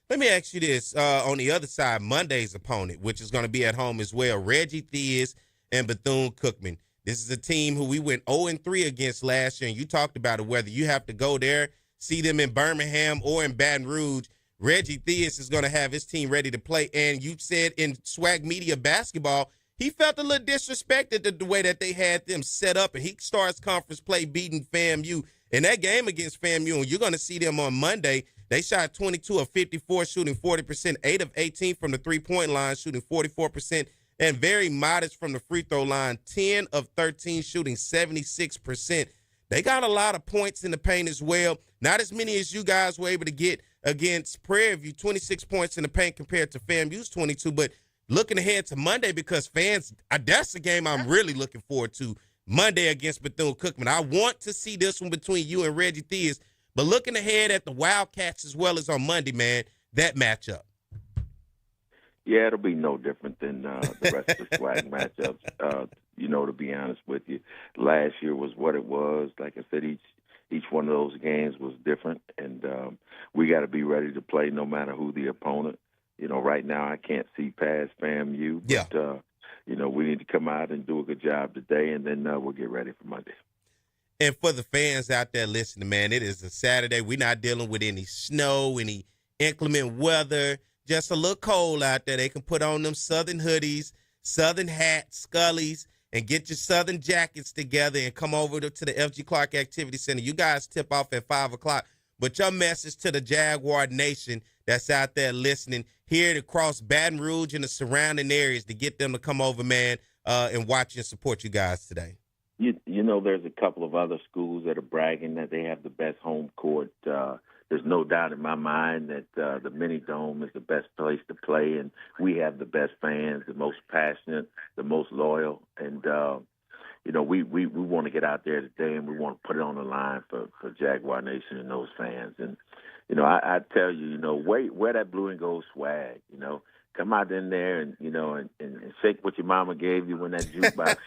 [SPEAKER 1] Let me ask you this. On the other side, Monday's opponent, which is going to be at home as well, Reggie Theus and Bethune-Cookman. This is a team who we went 0-3 against last year, and you talked about it, whether you have to go there, see them in Birmingham or in Baton Rouge. Reggie Theus is going to have his team ready to play, and you said in SWAC Media Basketball, he felt a little disrespected the way that they had them set up, and he starts conference play beating FAMU. In that game against FAMU, and you're going to see them on Monday, they shot 22 of 54, shooting 40%, 8 of 18 from the three-point line, shooting 44%, and very modest from the free throw line, 10 of 13, shooting 76%. They got a lot of points in the paint as well. Not as many as you guys were able to get against Prairie View, 26 points in the paint compared to FAMU's 22, but looking ahead to Monday, because fans, that's the game I'm really looking forward to, Monday against Bethune-Cookman. I want to see this one between you and Reggie Theus, but looking ahead at the Wildcats as well as on Monday, man, that matchup.
[SPEAKER 16] Yeah, it'll be no different than the rest of the SWAC matchups. To be honest with you, last year was what it was. Like I said, each one of those games was different, and we got to be ready to play no matter who the opponent. Right now I can't see past FAMU, but we need to come out and do a good job today, and then we'll get ready for Monday.
[SPEAKER 1] And for the fans out there listening, man, it is a Saturday. We're not dealing with any snow, any inclement weather, just a little cold out there. They can put on them Southern hoodies, Southern hats, Scullies, and get your Southern jackets together and come over to the F.G. Clark Activity Center. You guys tip off at 5 o'clock. But your message to the Jaguar Nation that's out there listening here across Baton Rouge and the surrounding areas to get them to come over, man, and watch and support you guys today.
[SPEAKER 16] You know, there's a couple of other schools that are bragging that they have the best home court. There's no doubt in my mind that the Mini Dome is the best place to play, and we have the best fans, the most passionate, the most loyal. And, you know, we want to get out there today, and we want to put it on the line for Jaguar Nation and those fans. And, you know, I tell you, you know, wear that blue and gold swag, you know. Come out in there and, you know, and shake what your mama gave you when that jukebox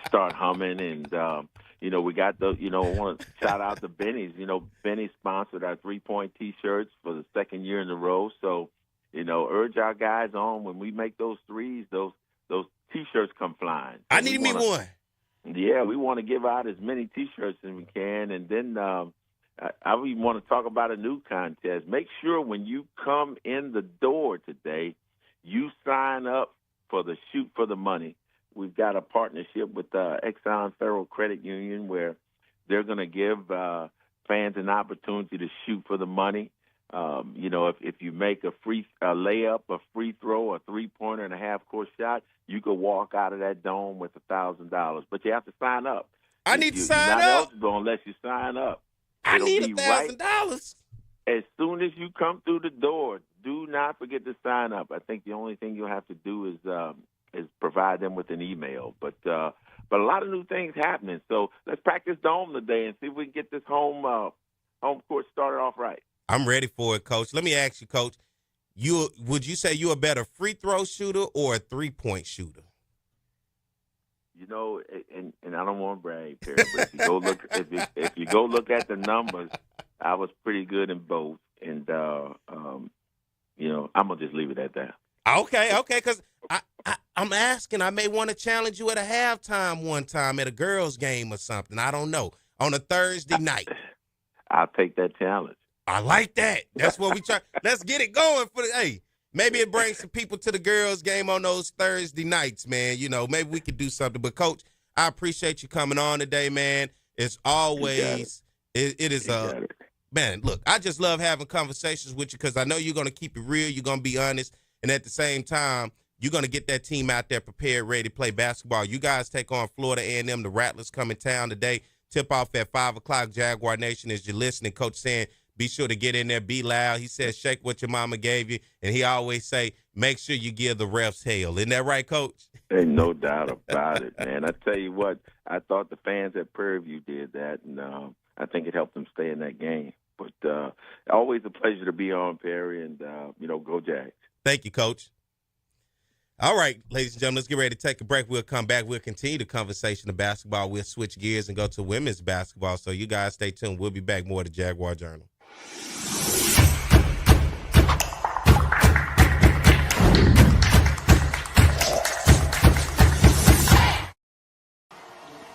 [SPEAKER 16] start humming. And, you know, we got the, you know, I want to shout out to Benny's. You know, Benny sponsored our 3-point T-shirts for the second year in a row. So, you know, urge our guys on when we make those threes, those T-shirts come flying. So
[SPEAKER 1] I need me one.
[SPEAKER 16] Yeah, we want to give out as many T-shirts as we can. And then I even want to talk about a new contest. Make sure when you come in the door today, you sign up for the Shoot for the Money. We've got a partnership with Exxon Federal Credit Union where they're going to give fans an opportunity to shoot for the money. You know, if you make a layup, a free throw, a three-pointer, and a half-court shot, you could walk out of that dome with $1,000. But you have to sign up.
[SPEAKER 1] I need to sign
[SPEAKER 16] up.
[SPEAKER 1] You're
[SPEAKER 16] not eligible unless you sign up.
[SPEAKER 1] I need $1,000.
[SPEAKER 16] As soon as you come through the door, do not forget to sign up. I think the only thing you'll have to do is provide them with an email. But a lot of new things happening. So let's practice dome today and see if we can get this home court started off right.
[SPEAKER 1] I'm ready for it, Coach. Let me ask you, Coach. Would you say you're a better free throw shooter or a 3-point shooter?
[SPEAKER 16] You know, and I don't want to brag, Perry, but if you go look at the numbers, I was pretty good in both, and you know, I'm gonna just leave it at that.
[SPEAKER 1] Okay, because I'm asking. I may want to challenge you at a halftime one time at a girls' game or something. I don't know, on a Thursday night.
[SPEAKER 16] I'll take that challenge.
[SPEAKER 1] I like that. That's what we try. Let's get it going for the. Hey. Maybe it brings some people to the girls' game on those Thursday nights, man. You know, maybe we could do something. But, Coach, I appreciate you coming on today, man. It's always it is man, look, I just love having conversations with you because I know you're going to keep it real. You're going to be honest. And at the same time, you're going to get that team out there prepared, ready to play basketball. You guys take on Florida A&M. The Rattlers come in town today. Tip off at 5 o'clock. Jaguar Nation, as you're listening, Coach saying, be sure to get in there, be loud. He says, shake what your mama gave you. And he always say, make sure you give the refs hell. Isn't that right, Coach?
[SPEAKER 16] Ain't no doubt about it, man. I tell you what, I thought the fans at Prairie View did that, and I think it helped them stay in that game. But always a pleasure to be on, Perry, and, you know, go Jags.
[SPEAKER 1] Thank you, Coach. All right, ladies and gentlemen, let's get ready to take a break. We'll come back. We'll continue the conversation of basketball. We'll switch gears and go to women's basketball. So you guys stay tuned. We'll be back more to Jaguar Journal.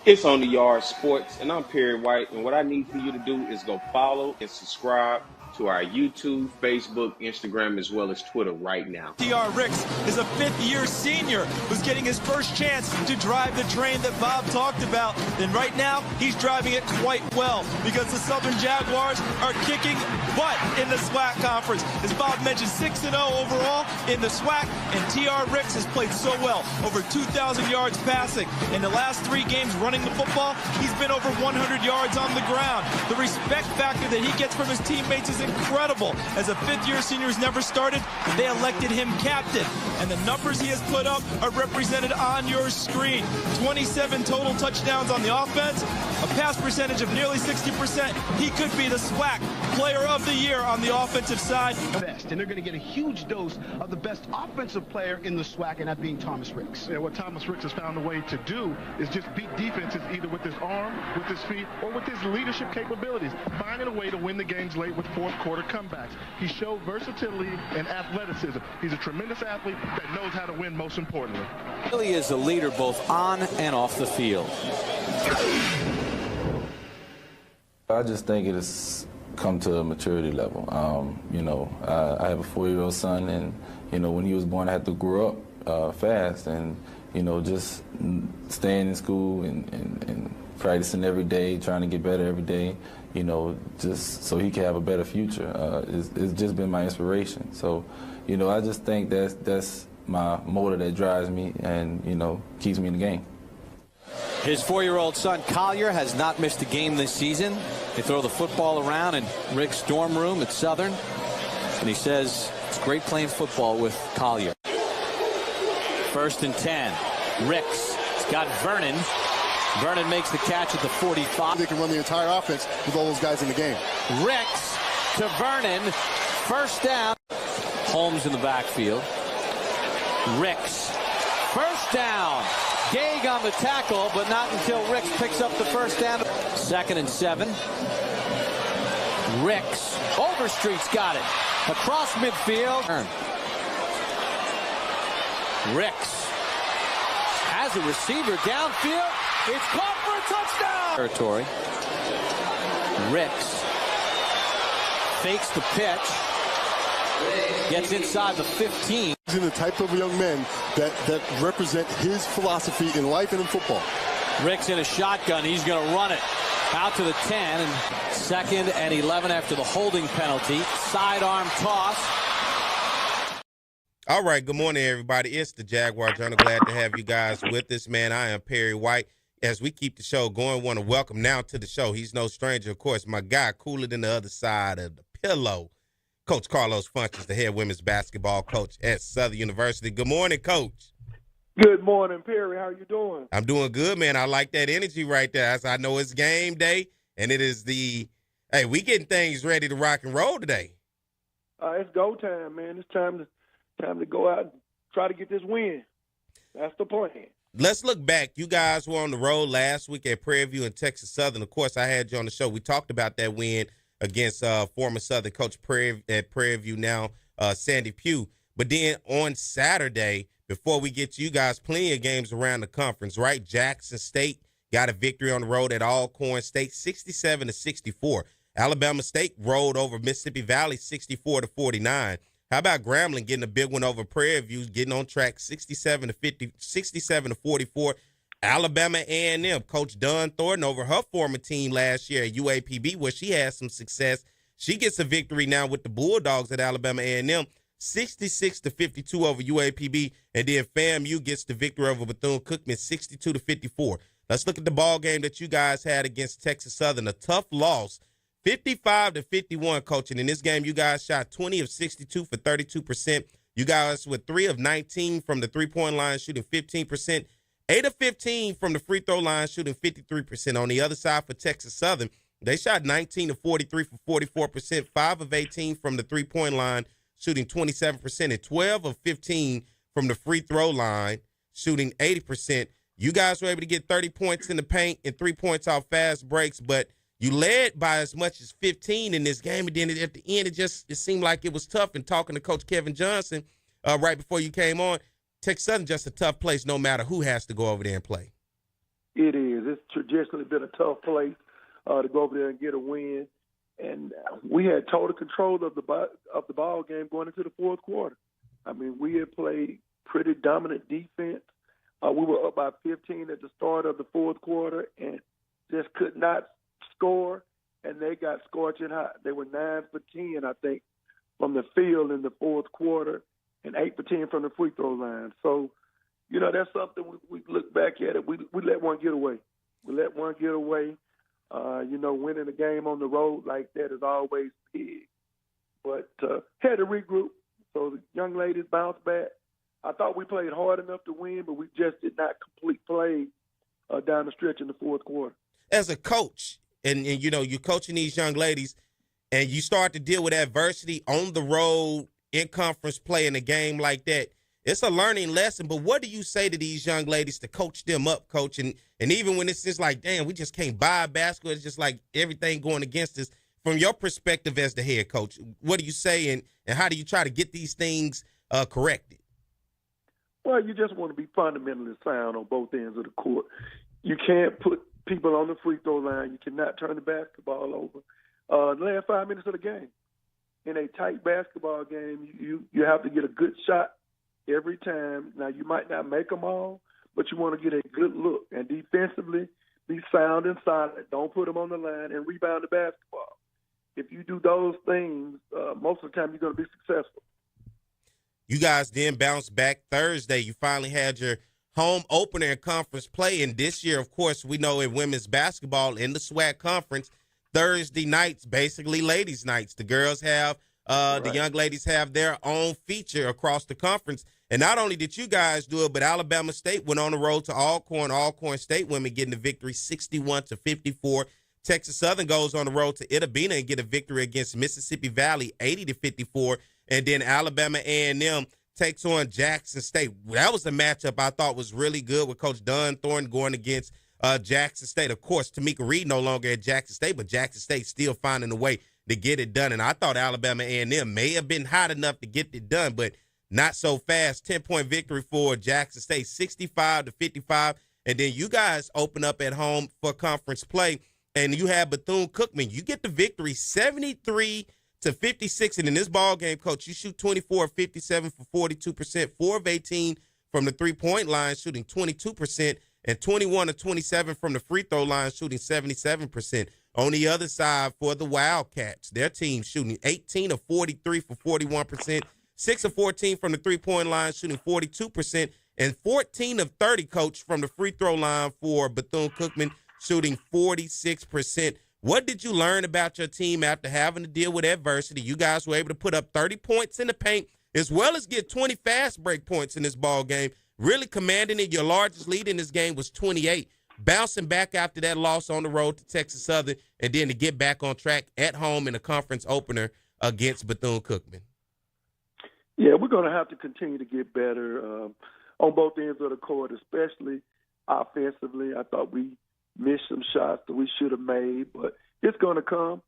[SPEAKER 19] It's On the Yard Sports, and I'm Perry White, and what I need for you to do is go follow and subscribe to our YouTube, Facebook, Instagram, as well as Twitter right now.
[SPEAKER 6] T.R. Ricks is a fifth-year senior who's getting his first chance to drive the train that Bob talked about. And right now, he's driving it quite well because the Southern Jaguars are kicking butt in the SWAC conference. As Bob mentioned, 6-0 overall in the SWAC, and T.R. Ricks has played so well, over 2,000 yards passing. In the last 3 games running the football, he's been over 100 yards on the ground. The respect factor that he gets from his teammates is incredible. As a fifth-year senior who's never started, they elected him captain. And the numbers he has put up are represented on your screen. 27 total touchdowns on the offense, a pass percentage of nearly 60%. He could be the SWAC Player of the Year on the offensive side.
[SPEAKER 8] Best, and they're going to get a huge dose of the best offensive player in the SWAC, and that being Thomas Ricks.
[SPEAKER 4] Yeah, what Thomas Ricks has found a way to do is just beat defenses either with his arm, with his feet, or with his leadership capabilities, finding a way to win the games late with fourth-quarter comebacks. He showed versatility and athleticism. He's a tremendous athlete that knows how to win, most importantly.
[SPEAKER 18] He really is a leader both on and off the field.
[SPEAKER 9] I just think it has come to a maturity level. I have a 4-year-old son, and, when he was born, I had to grow up fast and, just staying in school and practicing every day, trying to get better every day, just so he can have a better future. It's just been my inspiration. So, I just think that's my motor that drives me and, keeps me in the game.
[SPEAKER 3] His 4-year-old son, Collier, has not missed a game this season. They throw the football around in Rick's dorm room at Southern, and he says it's great playing football with Collier. 1st and 10. Ricks. He's got Vernon. Vernon makes the catch at the 45.
[SPEAKER 4] They can run the entire offense with all those guys in the game.
[SPEAKER 3] Ricks to Vernon. 1st down. Holmes in the backfield. Ricks. 1st down. Gage on the tackle, but not until Ricks picks up the 1st down. 2nd and 7. Ricks. Overstreet's got it. Across midfield. Ricks has a receiver downfield. It's caught for a touchdown. Territory. Ricks fakes the pitch. Gets inside the 15.
[SPEAKER 4] He's in the type of young men that represent his philosophy in life and in football.
[SPEAKER 3] Ricks in a shotgun. He's going to run it out to the 10. And 2nd and 11 after the holding penalty. Sidearm toss.
[SPEAKER 1] All right, good morning, everybody. It's the Jaguar Journal. Glad to have you guys with us, man. I am Perry White. As we keep the show going, want to welcome now to the show. He's no stranger, of course, my guy cooler than the other side of the pillow. Coach Carlos Funches, the head women's basketball coach at Southern University. Good morning, Coach.
[SPEAKER 20] Good morning, Perry. How are you doing?
[SPEAKER 1] I'm doing good, man. I like that energy right there. As I know it's game day, and it is hey, we getting things ready to rock and roll today.
[SPEAKER 20] It's go time, man. It's time to go out and try to get this win. That's the plan.
[SPEAKER 1] Let's look back. You guys were on the road last week at Prairie View and Texas Southern. Of course, I had you on the show. We talked about that win against former Southern coach at Prairie View now, Sandy Pugh. But then on Saturday, before we get to you guys, plenty of games around the conference, right? Jackson State got a victory on the road at Alcorn State, 67-64. Alabama State rolled over Mississippi Valley, 64-49. How about Grambling getting a big one over Prairie View, getting on track, 67-44. Alabama A&M, Coach Dawn Thornton over her former team last year at UAPB, where she had some success. She gets a victory now with the Bulldogs at Alabama A&M, 66-52 over UAPB, and then FAMU gets the victory over Bethune-Cookman, 62-54. Let's look at the ball game that you guys had against Texas Southern, a tough loss, 55-51, Coach. And in this game, you guys shot 20 of 62 for 32%. You guys were 3 of 19 from the three-point line, shooting 15%. 8 of 15 from the free throw line, shooting 53%. On the other side for Texas Southern, they shot 19 of 43 for 44%, 5 of 18 from the three-point line, shooting 27%, and 12 of 15 from the free throw line, shooting 80%. You guys were able to get 30 points in the paint and 3 points off fast breaks, but you led by as much as 15 in this game, and then at the end, it seemed like it was tough. And talking to Coach Kevin Johnson right before you came on, Texas Southern just a tough place no matter who has to go over there and play.
[SPEAKER 20] It is. It's traditionally been a tough place to go over there and get a win. And we had total control of the ball game going into the fourth quarter. I mean, we had played pretty dominant defense. We were up by 15 at the start of the fourth quarter and just could not score, and they got scorching hot. They were 9 for 10, I think, from the field in the fourth quarter, and 8 for 10 from the free throw line. So, that's something we look back at it. We let one get away. Winning a game on the road like that is always big. But had to regroup. So the young ladies bounced back. I thought we played hard enough to win, but we just did not complete play down the stretch in the fourth quarter.
[SPEAKER 1] As a coach, and you're coaching these young ladies, and you start to deal with adversity on the road in conference play in a game like that, it's a learning lesson. But what do you say to these young ladies to coach them up, Coach? And even when it's just like, damn, we just can't buy a basketball, it's just like everything going against us. From your perspective as the head coach, what do you say, and how do you try to get these things corrected?
[SPEAKER 20] Well, you just want to be fundamentally sound on both ends of the court. You can't put people on the free throw line. You cannot turn the basketball over. The last 5 minutes of the game. In a tight basketball game, you have to get a good shot every time. Now, you might not make them all, but you want to get a good look. And defensively, be sound and solid. Don't put them on the line and rebound the basketball. If you do those things, most of the time you're going to be successful.
[SPEAKER 1] You guys then bounced back Thursday. You finally had your home opener in conference play. And this year, of course, we know in women's basketball in the SWAC conference, Thursday nights, basically ladies' nights. The girls have, the young ladies have their own feature across the conference. And not only did you guys do it, but Alabama State went on the road to Alcorn State women getting the victory 61-54. Texas Southern goes on the road to Itabena and get a victory against Mississippi Valley 80-54. And then Alabama A&M takes on Jackson State. That was a matchup I thought was really good with Coach Dunn Thornton going against Jackson State. Of course, Tamika Reed no longer at Jackson State, but Jackson State still finding a way to get it done. And I thought Alabama A&M may have been hot enough to get it done, but not so fast. 10-point victory for Jackson State, 65-55. And then you guys open up at home for conference play, and you have Bethune-Cookman. You get the victory 73-56. And in this ball game, Coach, you shoot 24 of 57 for 42%, 4 of 18 from the three-point line, shooting 22%, and 21 of 27 from the free throw line, shooting 77%. On the other side for the Wildcats, their team shooting 18 of 43 for 41%, 6 of 14 from the three-point line, shooting 42%, and 14 of 30, Coach, from the free throw line for Bethune-Cookman, shooting 46%. What did you learn about your team after having to deal with adversity? You guys were able to put up 30 points in the paint as well as get 20 fast break points in this ball game, really commanding it. Your largest lead in this game was 28. Bouncing back after that loss on the road to Texas Southern, and then to get back on track at home in a conference opener against Bethune-Cookman.
[SPEAKER 20] Yeah, we're going to have to continue to get better on both ends of the court, especially offensively. I thought we missed some shots that we should have made, but it's going to come.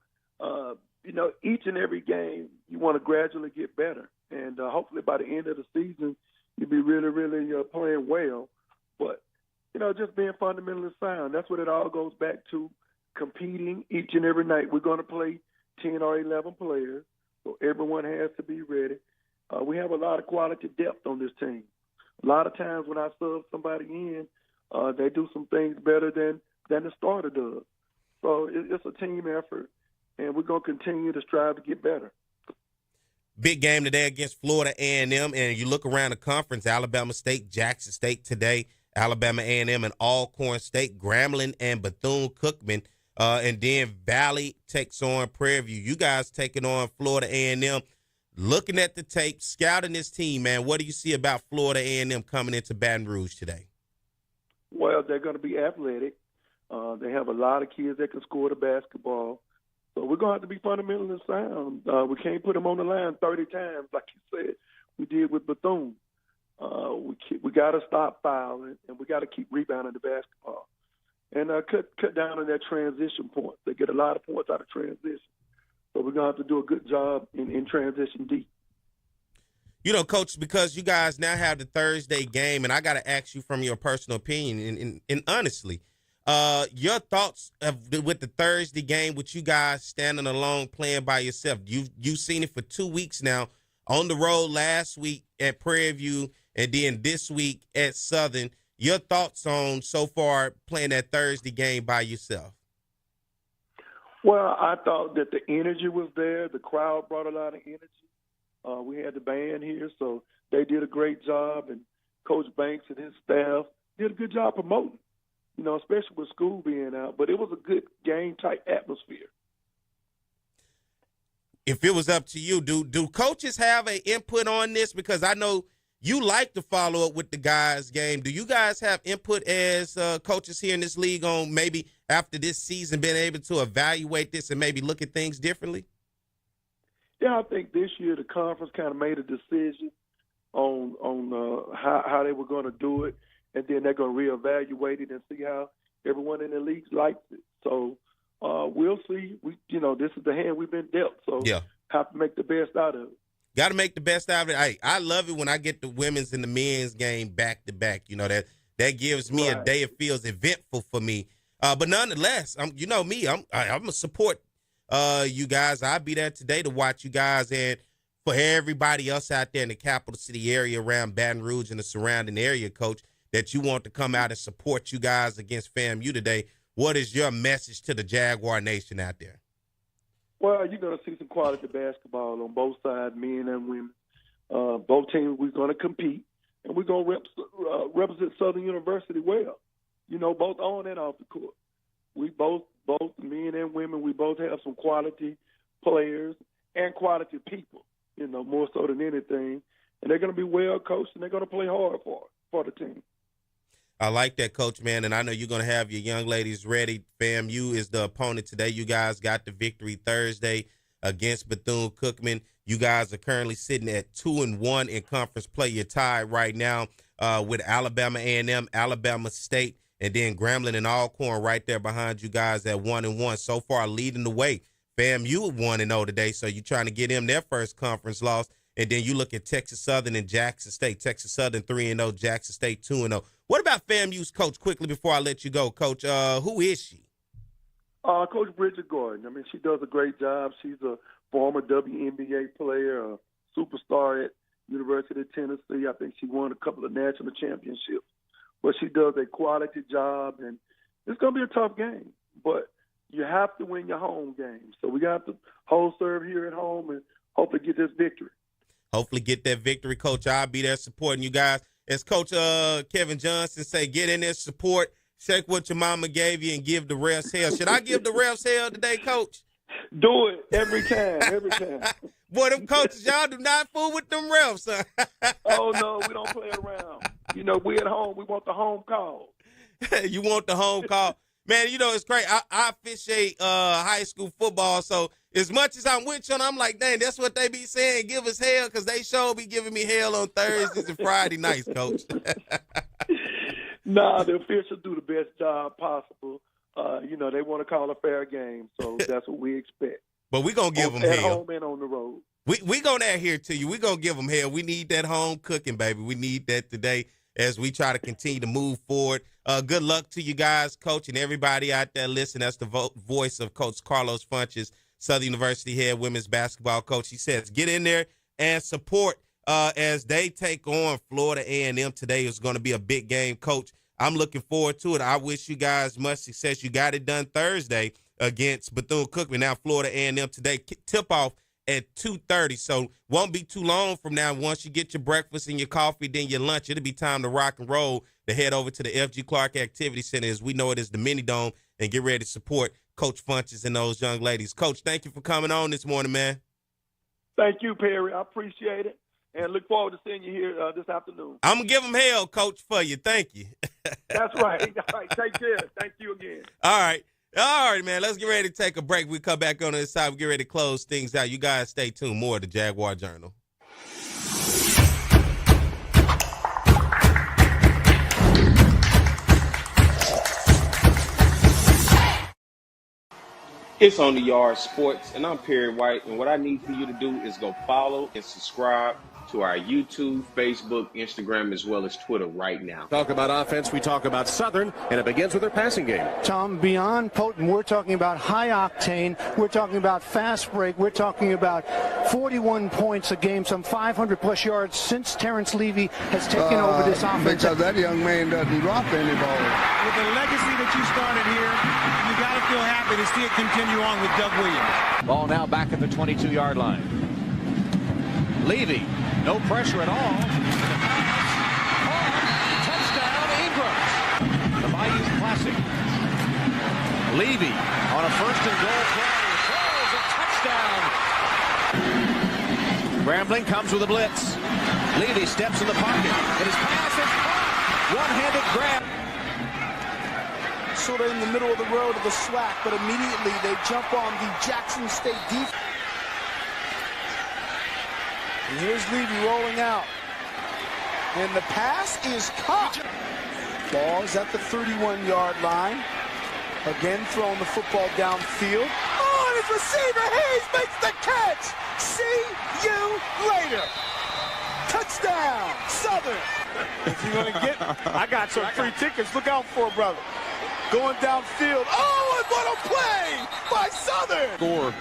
[SPEAKER 20] Each and every game, you want to gradually get better. And hopefully by the end of the season, you'll be really, really playing well. But, just being fundamentally sound, that's what it all goes back to, competing each and every night. We're going to play 10 or 11 players, so everyone has to be ready. We have a lot of quality depth on this team. A lot of times when I sub somebody in, they do some things better than the starter does. So it's a team effort, and we're going to continue to strive to get better.
[SPEAKER 1] Big game today against Florida A&M, and you look around the conference, Alabama State, Jackson State today, Alabama A&M and Alcorn State, Grambling and Bethune-Cookman, and then Valley takes on Prairie View. You guys taking on Florida A&M. Looking at the tape, scouting this team, man, what do you see about Florida A&M coming into Baton Rouge today?
[SPEAKER 20] Well, they're going to be athletic. They have a lot of kids that can score the basketball. So we're going to have to be fundamentally sound. We can't put them on the line 30 times like you said we did with Bethune. We got to stop fouling, and we got to keep rebounding the basketball. And cut down on that transition point. They get a lot of points out of transition. So we're going to have to do a good job in transition deep.
[SPEAKER 1] Coach, because you guys now have the Thursday game, and I got to ask you from your personal opinion, and honestly, your thoughts with the Thursday game, with you guys standing alone, playing by yourself. You've seen it for 2 weeks now, on the road last week at Prairie View, and then this week at Southern. Your thoughts on so far playing that Thursday game by yourself?
[SPEAKER 20] Well, I thought that the energy was there. The crowd brought a lot of energy. We had the band here, so they did a great job, and Coach Banks and his staff did a good job promoting, especially with school being out. But it was a good game-type atmosphere.
[SPEAKER 1] If it was up to you, do coaches have an input on this? Because I know you like to follow up with the guys' game. Do you guys have input as coaches here in this league on maybe after this season being able to evaluate this and maybe look at things differently?
[SPEAKER 20] Yeah, I think this year the conference kind of made a decision on how they were going to do it, and then they're going to reevaluate it and see how everyone in the league likes it. So we'll see. This is the hand we've been dealt, so have to make the best out of it.
[SPEAKER 1] Got to make the best out of it. I love it when I get the women's and the men's game back to back. That gives me a day. It feels eventful for me. But nonetheless, you know me, I'm gonna support you guys. I'll be there today to watch you guys, and for everybody else out there in the capital city area around Baton Rouge and the surrounding area, Coach, that you want to come out and support you guys against FAMU today. What is your message to the Jaguar Nation out there?
[SPEAKER 20] Well, you're going to see some quality basketball on both sides, men and women. Both teams, we're going to compete, and we're going to represent Southern University well, you know, both on and off the court. We both men and women, we both have some quality players and quality people, you know, more so than anything. And they're going to be well coached, and they're going to play hard for the team.
[SPEAKER 1] I like that, Coach, man, and I know you're going to have your young ladies ready. FAMU is the opponent today. You guys got the victory Thursday against Bethune-Cookman. You guys are currently sitting at 2-1 in conference play. You're tied right now with Alabama A&M, Alabama State, and then Grambling and Alcorn right there behind you guys at 1-1. So far, leading the way. FAMU 1-0 today, so you're trying to get them their first conference loss. And then you look at Texas Southern and Jackson State. Texas Southern 3-0, Jackson State 2-0. What about FAMU's coach, quickly before I let you go, Coach? Who is she?
[SPEAKER 20] Coach Bridget Gordon. I mean, she does a great job. She's a former WNBA player, a superstar at University of Tennessee. I think she won a couple of national championships. But she does a quality job, and it's going to be a tough game. But you have to win your home game. So we got to hold serve here at home and hopefully get this victory.
[SPEAKER 1] Hopefully get that victory, Coach. I'll be there supporting you guys. As Coach Kevin Johnson say, get in there, support, shake what your mama gave you, and give the refs hell. Should I give the refs hell today, Coach?
[SPEAKER 20] Do it every time, every time.
[SPEAKER 1] Boy, them coaches, y'all do not fool with them refs, huh?
[SPEAKER 20] Oh, no, we don't play around. You know, we at home. We want the home call.
[SPEAKER 1] You want the home call. Man, you know, it's great. I officiate high school football, so as much as I'm with you, I'm like, dang, that's what they be saying, give us hell, because they sure be giving me hell on Thursdays and Friday nights, Coach.
[SPEAKER 20] Nah, the officials do the best job possible. You know, they want to call a fair game, so that's what we expect.
[SPEAKER 1] But we're going to give them
[SPEAKER 20] hell. At
[SPEAKER 1] hell.
[SPEAKER 20] home and on the road.
[SPEAKER 1] We going to adhere to you. We're going to give them hell. We need that home cooking, baby. We need that today as we try to continue to move forward. Good luck to you guys, Coach, and everybody out there listening. That's the voice of Coach Carlos Funches, Southern University head women's basketball coach. He says, get in there and support as they take on Florida A&M today. It's going to be a big game, Coach. I'm looking forward to it. I wish you guys much success. You got it done Thursday against Bethune-Cookman. Now Florida A&M today. Tip-off at 2:30, so won't be too long from now. Once you get your breakfast and your coffee, then your lunch, it'll be time to rock and roll to head over to the F.G. Clark Activity Center, as we know it is the Mini Dome, and get ready to support Coach Funches and those young ladies. Coach, thank you for coming on this morning, man.
[SPEAKER 20] Thank you, Perry. I appreciate it, and look forward to seeing you here this afternoon.
[SPEAKER 1] I'm going to give them hell, Coach, for you. Thank you.
[SPEAKER 20] That's right. All right, take care. Thank you again.
[SPEAKER 1] All right. All right, man, let's get ready to take a break. We come back on the side. We get ready to close things out. You guys stay tuned. More of the Jaguar Journal.
[SPEAKER 19] It's On the Yard Sports, and I'm Perry White, and what I need for you to do is go follow and subscribe to our YouTube, Facebook, Instagram, as well as Twitter right now.
[SPEAKER 21] Talk about offense, we talk about Southern, and it begins with their passing game.
[SPEAKER 14] Tom, beyond potent, we're talking about high octane, we're talking about fast break, we're talking about 41 points a game, some 500-plus yards since Terrence Levy has taken over this offense.
[SPEAKER 13] Because that young man doesn't drop any ball.
[SPEAKER 14] With the legacy that you started here, you got to feel happy to see it continue on with Doug Williams.
[SPEAKER 21] Ball now back at the 22-yard line. Levy, no pressure at all. Touchdown, Ingram. The Bayou Classic. Levy on a first and goal play. Throws a touchdown. Grambling comes with a blitz. Levy steps in the pocket. And his pass is caught. One-handed grab.
[SPEAKER 12] Sort of in the middle of the road of the SWAC, but immediately they jump on the Jackson State defense. And here's Levy rolling out. And the pass is caught. Ball is at the 31-yard line. Again throwing the football downfield. Oh, and his receiver Hayes makes the catch. See you later. Touchdown, Southern. If you're going to get, I got some free tickets. Look out for it, brother. going downfield. Oh, and what a play by Southern.
[SPEAKER 15] Score.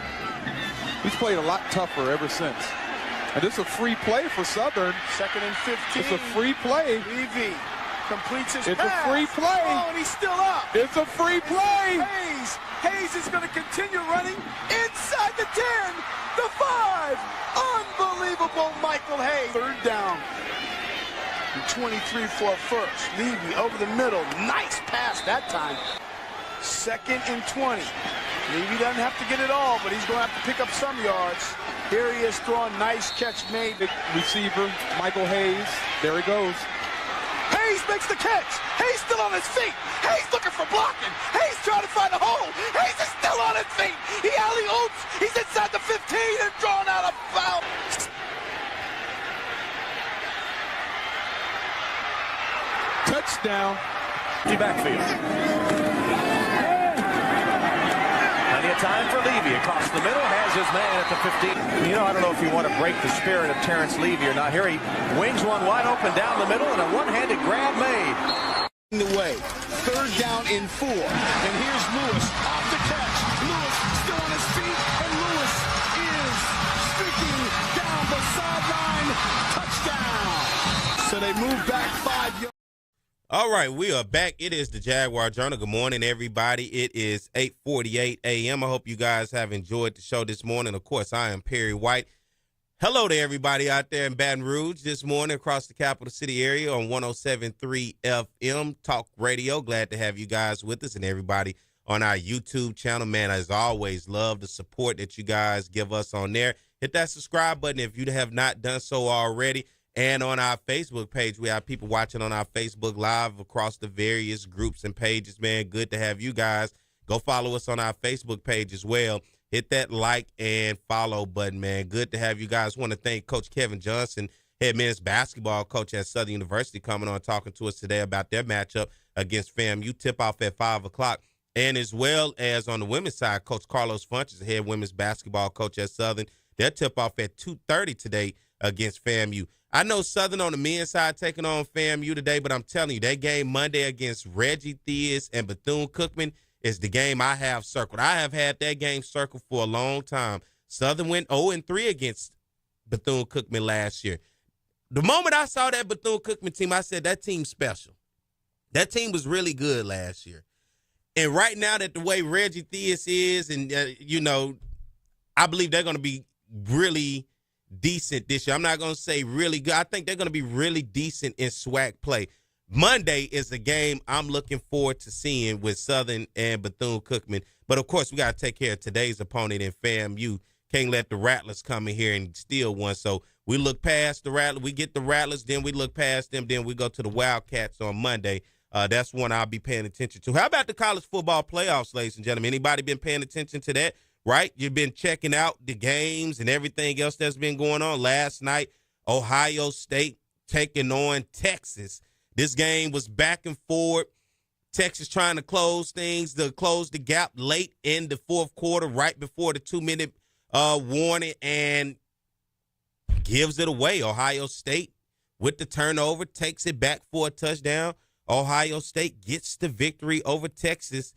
[SPEAKER 15] He's played a lot tougher ever since. And this is a free play for Southern.
[SPEAKER 12] 2nd and 15.
[SPEAKER 15] It's a free play.
[SPEAKER 12] Levy completes his
[SPEAKER 15] It's
[SPEAKER 12] pass.
[SPEAKER 15] a free play.
[SPEAKER 12] Oh, and he's still up.
[SPEAKER 15] It's a free play.
[SPEAKER 12] Hayes is going to continue running inside the 10, the 5. Unbelievable, Michael Hayes. 3rd down. And 23 for a first. Levy over the middle. Nice pass that time. 2nd and 20. Levy doesn't have to get it all, but he's going to have to pick up some yards. Here he is throwing. Nice catch made.
[SPEAKER 15] Receiver, Michael Hayes. There he goes.
[SPEAKER 12] Hayes makes the catch. Hayes still on his feet. Hayes looking for blocking. Hayes trying to find a hole. Hayes is still on his feet. He alley-oops. He's inside the 15 and drawn out a foul.
[SPEAKER 15] Touchdown.
[SPEAKER 5] The backfield. Plenty of time for Levy across the middle, has his man at the 15. I don't know if you want to break the spirit of Terrence Levy or not. Here he wings one wide open down the middle, and a one-handed grab made.
[SPEAKER 12] The way. 3rd down in 4. And here's Lewis off the catch. Lewis still on his feet, and Lewis is streaking down the sideline. Touchdown. So they move back 5 yards.
[SPEAKER 1] All right, we are back. It is the Jaguar Journal. Good morning, everybody. It is 8:48 a.m. I hope you guys have enjoyed the show this morning. Of course, I am Perry White. Hello to everybody out there in Baton Rouge this morning across the capital city area on 107.3 FM Talk Radio. Glad to have you guys with us and everybody on our YouTube channel. Man, as always, love the support that you guys give us on there. Hit that subscribe button if you have not done so already. And on our Facebook page, we have people watching on our Facebook Live across the various groups and pages. Man, good to have you guys. Go follow us on our Facebook page as well. Hit that like and follow button, man. Good to have you guys. Want to thank Coach Kevin Johnson, head men's basketball coach at Southern University, coming on talking to us today about their matchup against FAMU. Tip-off at 5 o'clock. And as well as on the women's side, Coach Carlos Funches, head women's basketball coach at Southern. Their tip-off at 2:30 today against FAMU. I know Southern on the men's side taking on FAMU today, but I'm telling you, that game Monday against Reggie Theus and Bethune-Cookman is the game I have circled. I have had that game circled for a long time. Southern went 0-3 against Bethune-Cookman last year. The moment I saw that Bethune-Cookman team, I said that team's special. That team was really good last year. And right now that the way Reggie Theus is, and, I believe they're going to be really decent this year. I'm not going to say really good. I think they're going to be really decent in SWAC play. Monday is the game I'm looking forward to seeing with Southern and Bethune-Cookman. But, of course, we got to take care of today's opponent in FAMU. Can't let the Rattlers come in here and steal one. So we look past the Rattlers. We get the Rattlers, then we look past them, then we go to the Wildcats on Monday. That's one I'll be paying attention to. How about the college football playoffs, ladies and gentlemen? Anybody been paying attention to that? Right? You've been checking out the games and everything else that's been going on. Last night, Ohio State taking on Texas. This game was back and forth. Texas trying to close the gap late in the fourth quarter, right before the 2-minute warning, and gives it away. Ohio State, with the turnover, takes it back for a touchdown. Ohio State gets the victory over Texas,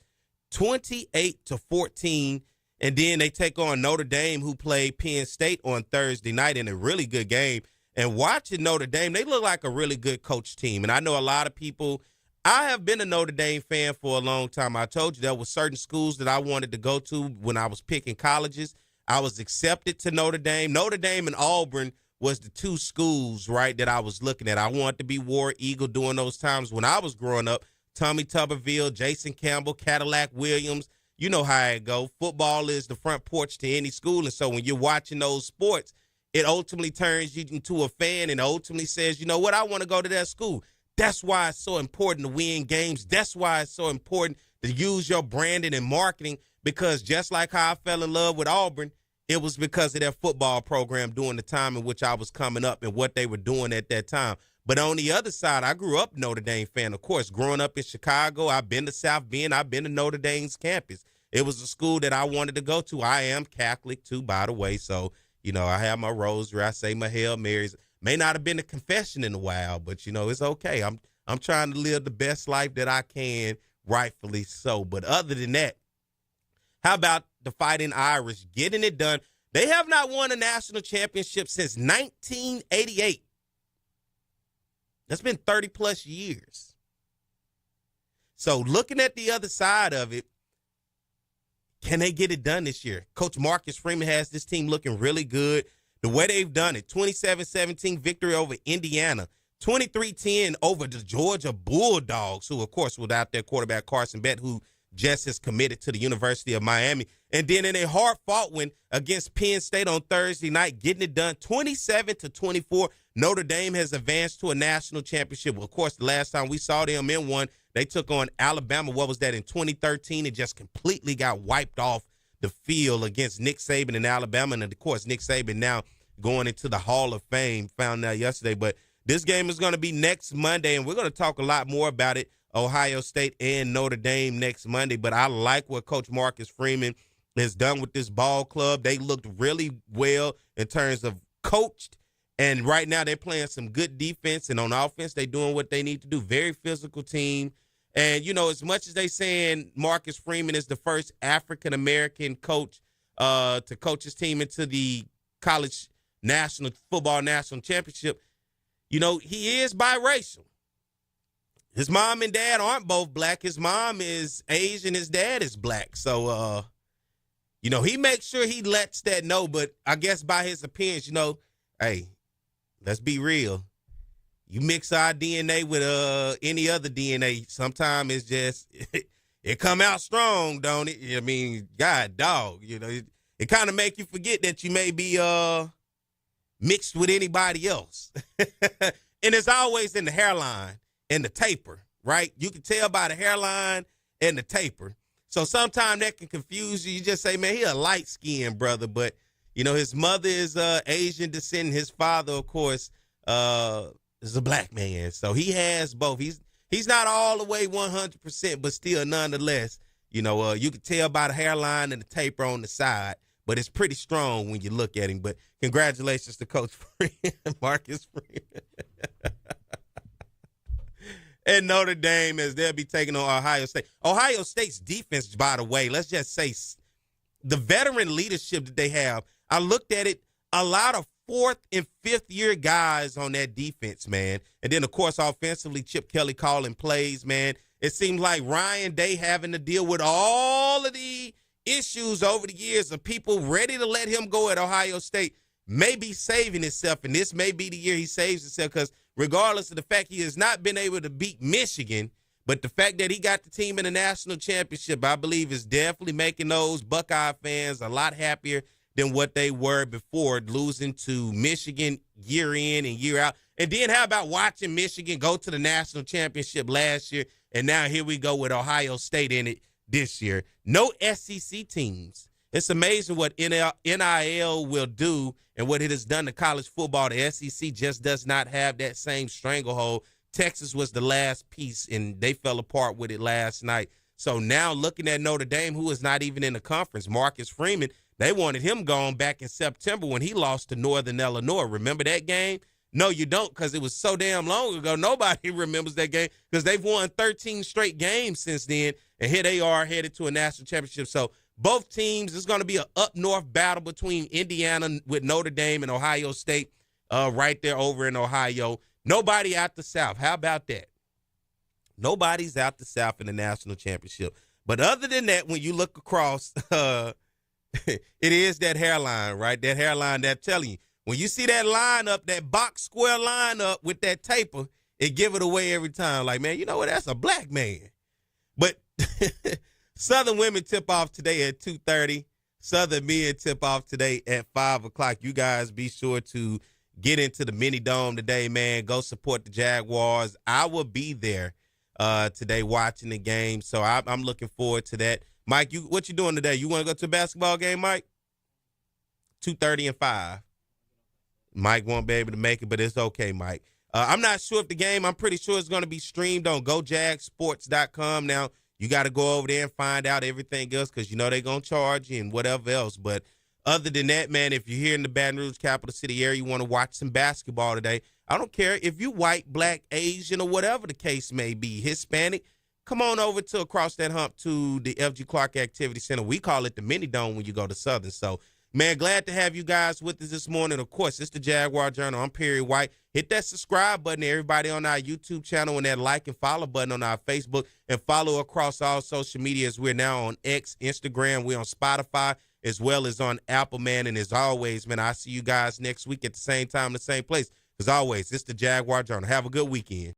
[SPEAKER 1] 28-14. And then they take on Notre Dame, who played Penn State on Thursday night in a really good game. And watching Notre Dame, they look like a really good coach team. And I know a lot of people, I have been a Notre Dame fan for a long time. I told you there were certain schools that I wanted to go to when I was picking colleges. I was accepted to Notre Dame. Notre Dame and Auburn was the two schools, right, that I was looking at. I wanted to be War Eagle during those times when I was growing up. Tommy Tuberville, Jason Campbell, Cadillac Williams. You know how it go. Football is the front porch to any school. And so when you're watching those sports, it ultimately turns you into a fan and ultimately says, you know what, I want to go to that school. That's why it's so important to win games. That's why it's so important to use your branding and marketing, because just like how I fell in love with Auburn, it was because of their football program during the time in which I was coming up and what they were doing at that time. But on the other side, I grew up Notre Dame fan, of course. Growing up in Chicago, I've been to South Bend. I've been to Notre Dame's campus. It was a school that I wanted to go to. I am Catholic, too, by the way. So, I have my rosary. I say my Hail Marys. May not have been a confession in a while, but, it's okay. I'm trying to live the best life that I can rightfully so. But other than that, how about the Fighting Irish getting it done? They have not won a national championship since 1988. That's been 30-plus years. So looking at the other side of it, can they get it done this year? Coach Marcus Freeman has this team looking really good. The way they've done it, 27-17 victory over Indiana, 23-10 over the Georgia Bulldogs, who, of course, without their quarterback Carson Bett, who just is committed to the University of Miami. And then in a hard-fought win against Penn State on Thursday night, getting it done 27-24. Notre Dame has advanced to a national championship. Of course, the last time we saw them in one, they took on Alabama. What was that, in 2013? It just completely got wiped off the field against Nick Saban in Alabama. And, of course, Nick Saban now going into the Hall of Fame, found out yesterday. But this game is going to be next Monday, and we're going to talk a lot more about it, Ohio State and Notre Dame next Monday. But I like what Coach Marcus Freeman has done with this ball club. They looked really well in terms of coached, and right now they're playing some good defense, and on offense they're doing what they need to do. Very physical team. And, you know, as much as they saying Marcus Freeman is the first African-American coach to coach his team into the college football national championship, you know, he is biracial. His mom and dad aren't both black. His mom is Asian. His dad is black. So, you know, he makes sure he lets that know. But I guess by his appearance, you know, hey, let's be real. You mix our DNA with any other DNA, sometimes it's just, it come out strong, don't it? I mean, God, dog, you know, it kind of make you forget that you may be mixed with anybody else. And it's always in the hairline and the taper, right? You can tell by the hairline and the taper. So sometimes that can confuse you. You just say, man, he a light-skinned brother. But, you know, his mother is Asian descent. His father, of course, is a black man. So he has both. He's not all the way 100%, but still nonetheless, you know, you can tell by the hairline and the taper on the side. But it's pretty strong when you look at him. But congratulations to Coach Freeman, Marcus Freeman. And Notre Dame, as they'll be taking on Ohio State. Ohio State's defense, by the way, let's just say the veteran leadership that they have, I looked at it, a lot of fourth and fifth year guys on that defense, man. And then, of course, offensively, Chip Kelly calling plays, man. It seems like Ryan Day having to deal with all of the issues over the years of people ready to let him go at Ohio State, may be saving himself, and this may be the year he saves himself, because regardless of the fact he has not been able to beat Michigan, but the fact that he got the team in the national championship, I believe, is definitely making those Buckeye fans a lot happier than what they were before, losing to Michigan year in and year out. And then how about watching Michigan go to the national championship last year, and now here we go with Ohio State in it this year. No SEC teams. It's amazing what NIL will do and what it has done to college football. The SEC just does not have that same stranglehold. Texas was the last piece, and they fell apart with it last night. So now looking at Notre Dame, who is not even in the conference, Marcus Freeman, they wanted him gone back in September when he lost to Northern Illinois. Remember that game? No, you don't, because it was so damn long ago. Nobody remembers that game because they've won 13 straight games since then, and here they are headed to a national championship. So both teams, it's going to be an up-north battle between Indiana with Notre Dame and Ohio State right there over in Ohio. Nobody out the South. How about that? Nobody's out the South in the national championship. But other than that, when you look across, it is that hairline, right? That hairline that's telling you. When you see that lineup, that box square lineup with that taper, it give it away every time. Like, man, you know what? That's a black man. But Southern women tip off today at 2:30. Southern men tip off today at 5 o'clock. You guys be sure to get into the mini dome today, man. Go support the Jaguars. I will be there today watching the game, so I'm looking forward to that. Mike, what you doing today? You want to go to a basketball game, Mike? 2:30 and 5. Mike won't be able to make it, but it's okay, Mike. I'm not sure if the game, I'm pretty sure it's going to be streamed on GoJagSports.com. Now, you got to go over there and find out everything else because you know they're going to charge you and whatever else. But other than that, man, if you're here in the Baton Rouge capital city area, you want to watch some basketball today, I don't care if you white, black, Asian, or whatever the case may be, Hispanic, come on over to across that hump to the FG Clark Activity Center. We call it the Mini Dome when you go to Southern. So, man, glad to have you guys with us this morning. Of course, it's the Jaguar Journal. I'm Perry White. Hit that subscribe button, everybody, on our YouTube channel, and that like and follow button on our Facebook, and follow across all social medias. We're now on X, Instagram. We're on Spotify, as well as on Apple, man. And as always, man, I'll see you guys next week at the same time, the same place. As always, it's the Jaguar Journal. Have a good weekend.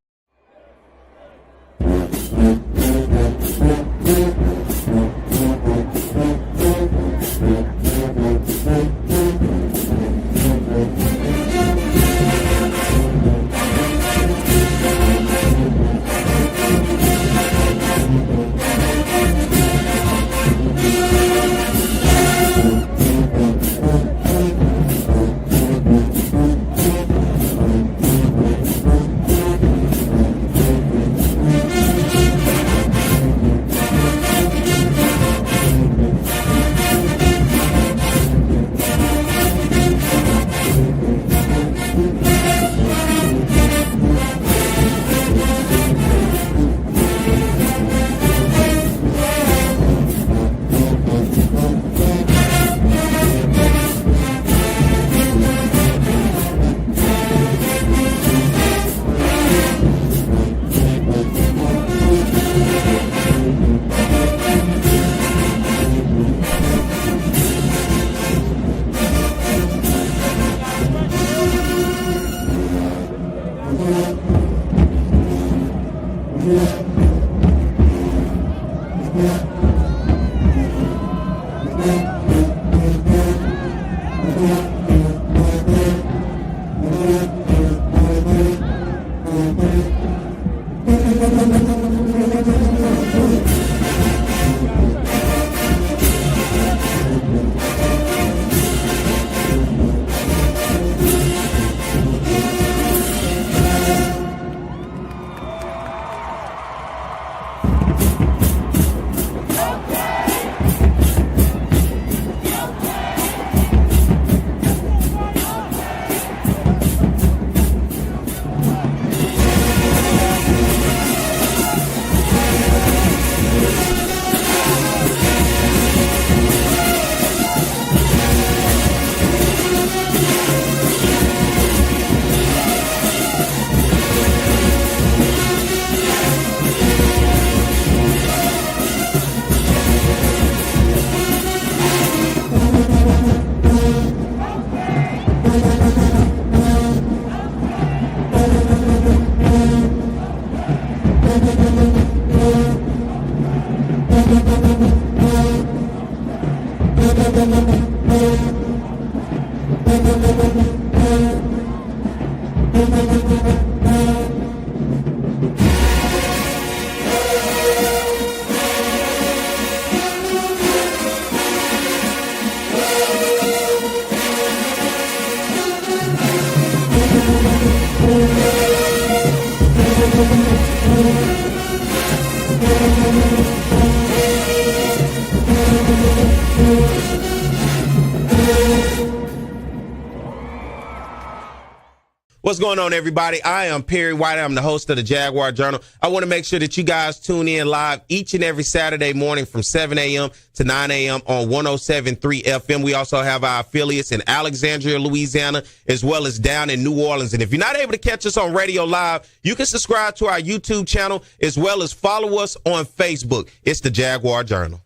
[SPEAKER 1] What's going on, everybody? I am Perry White. I'm the host of the Jaguar Journal. I want to make sure that you guys tune in live each and every Saturday morning from 7 a.m. to 9 a.m. on 107.3 FM. We also have our affiliates in Alexandria, Louisiana, as well as down in New Orleans. And if you're not able to catch us on radio live, you can subscribe to our YouTube channel as well as follow us on Facebook. It's the Jaguar Journal.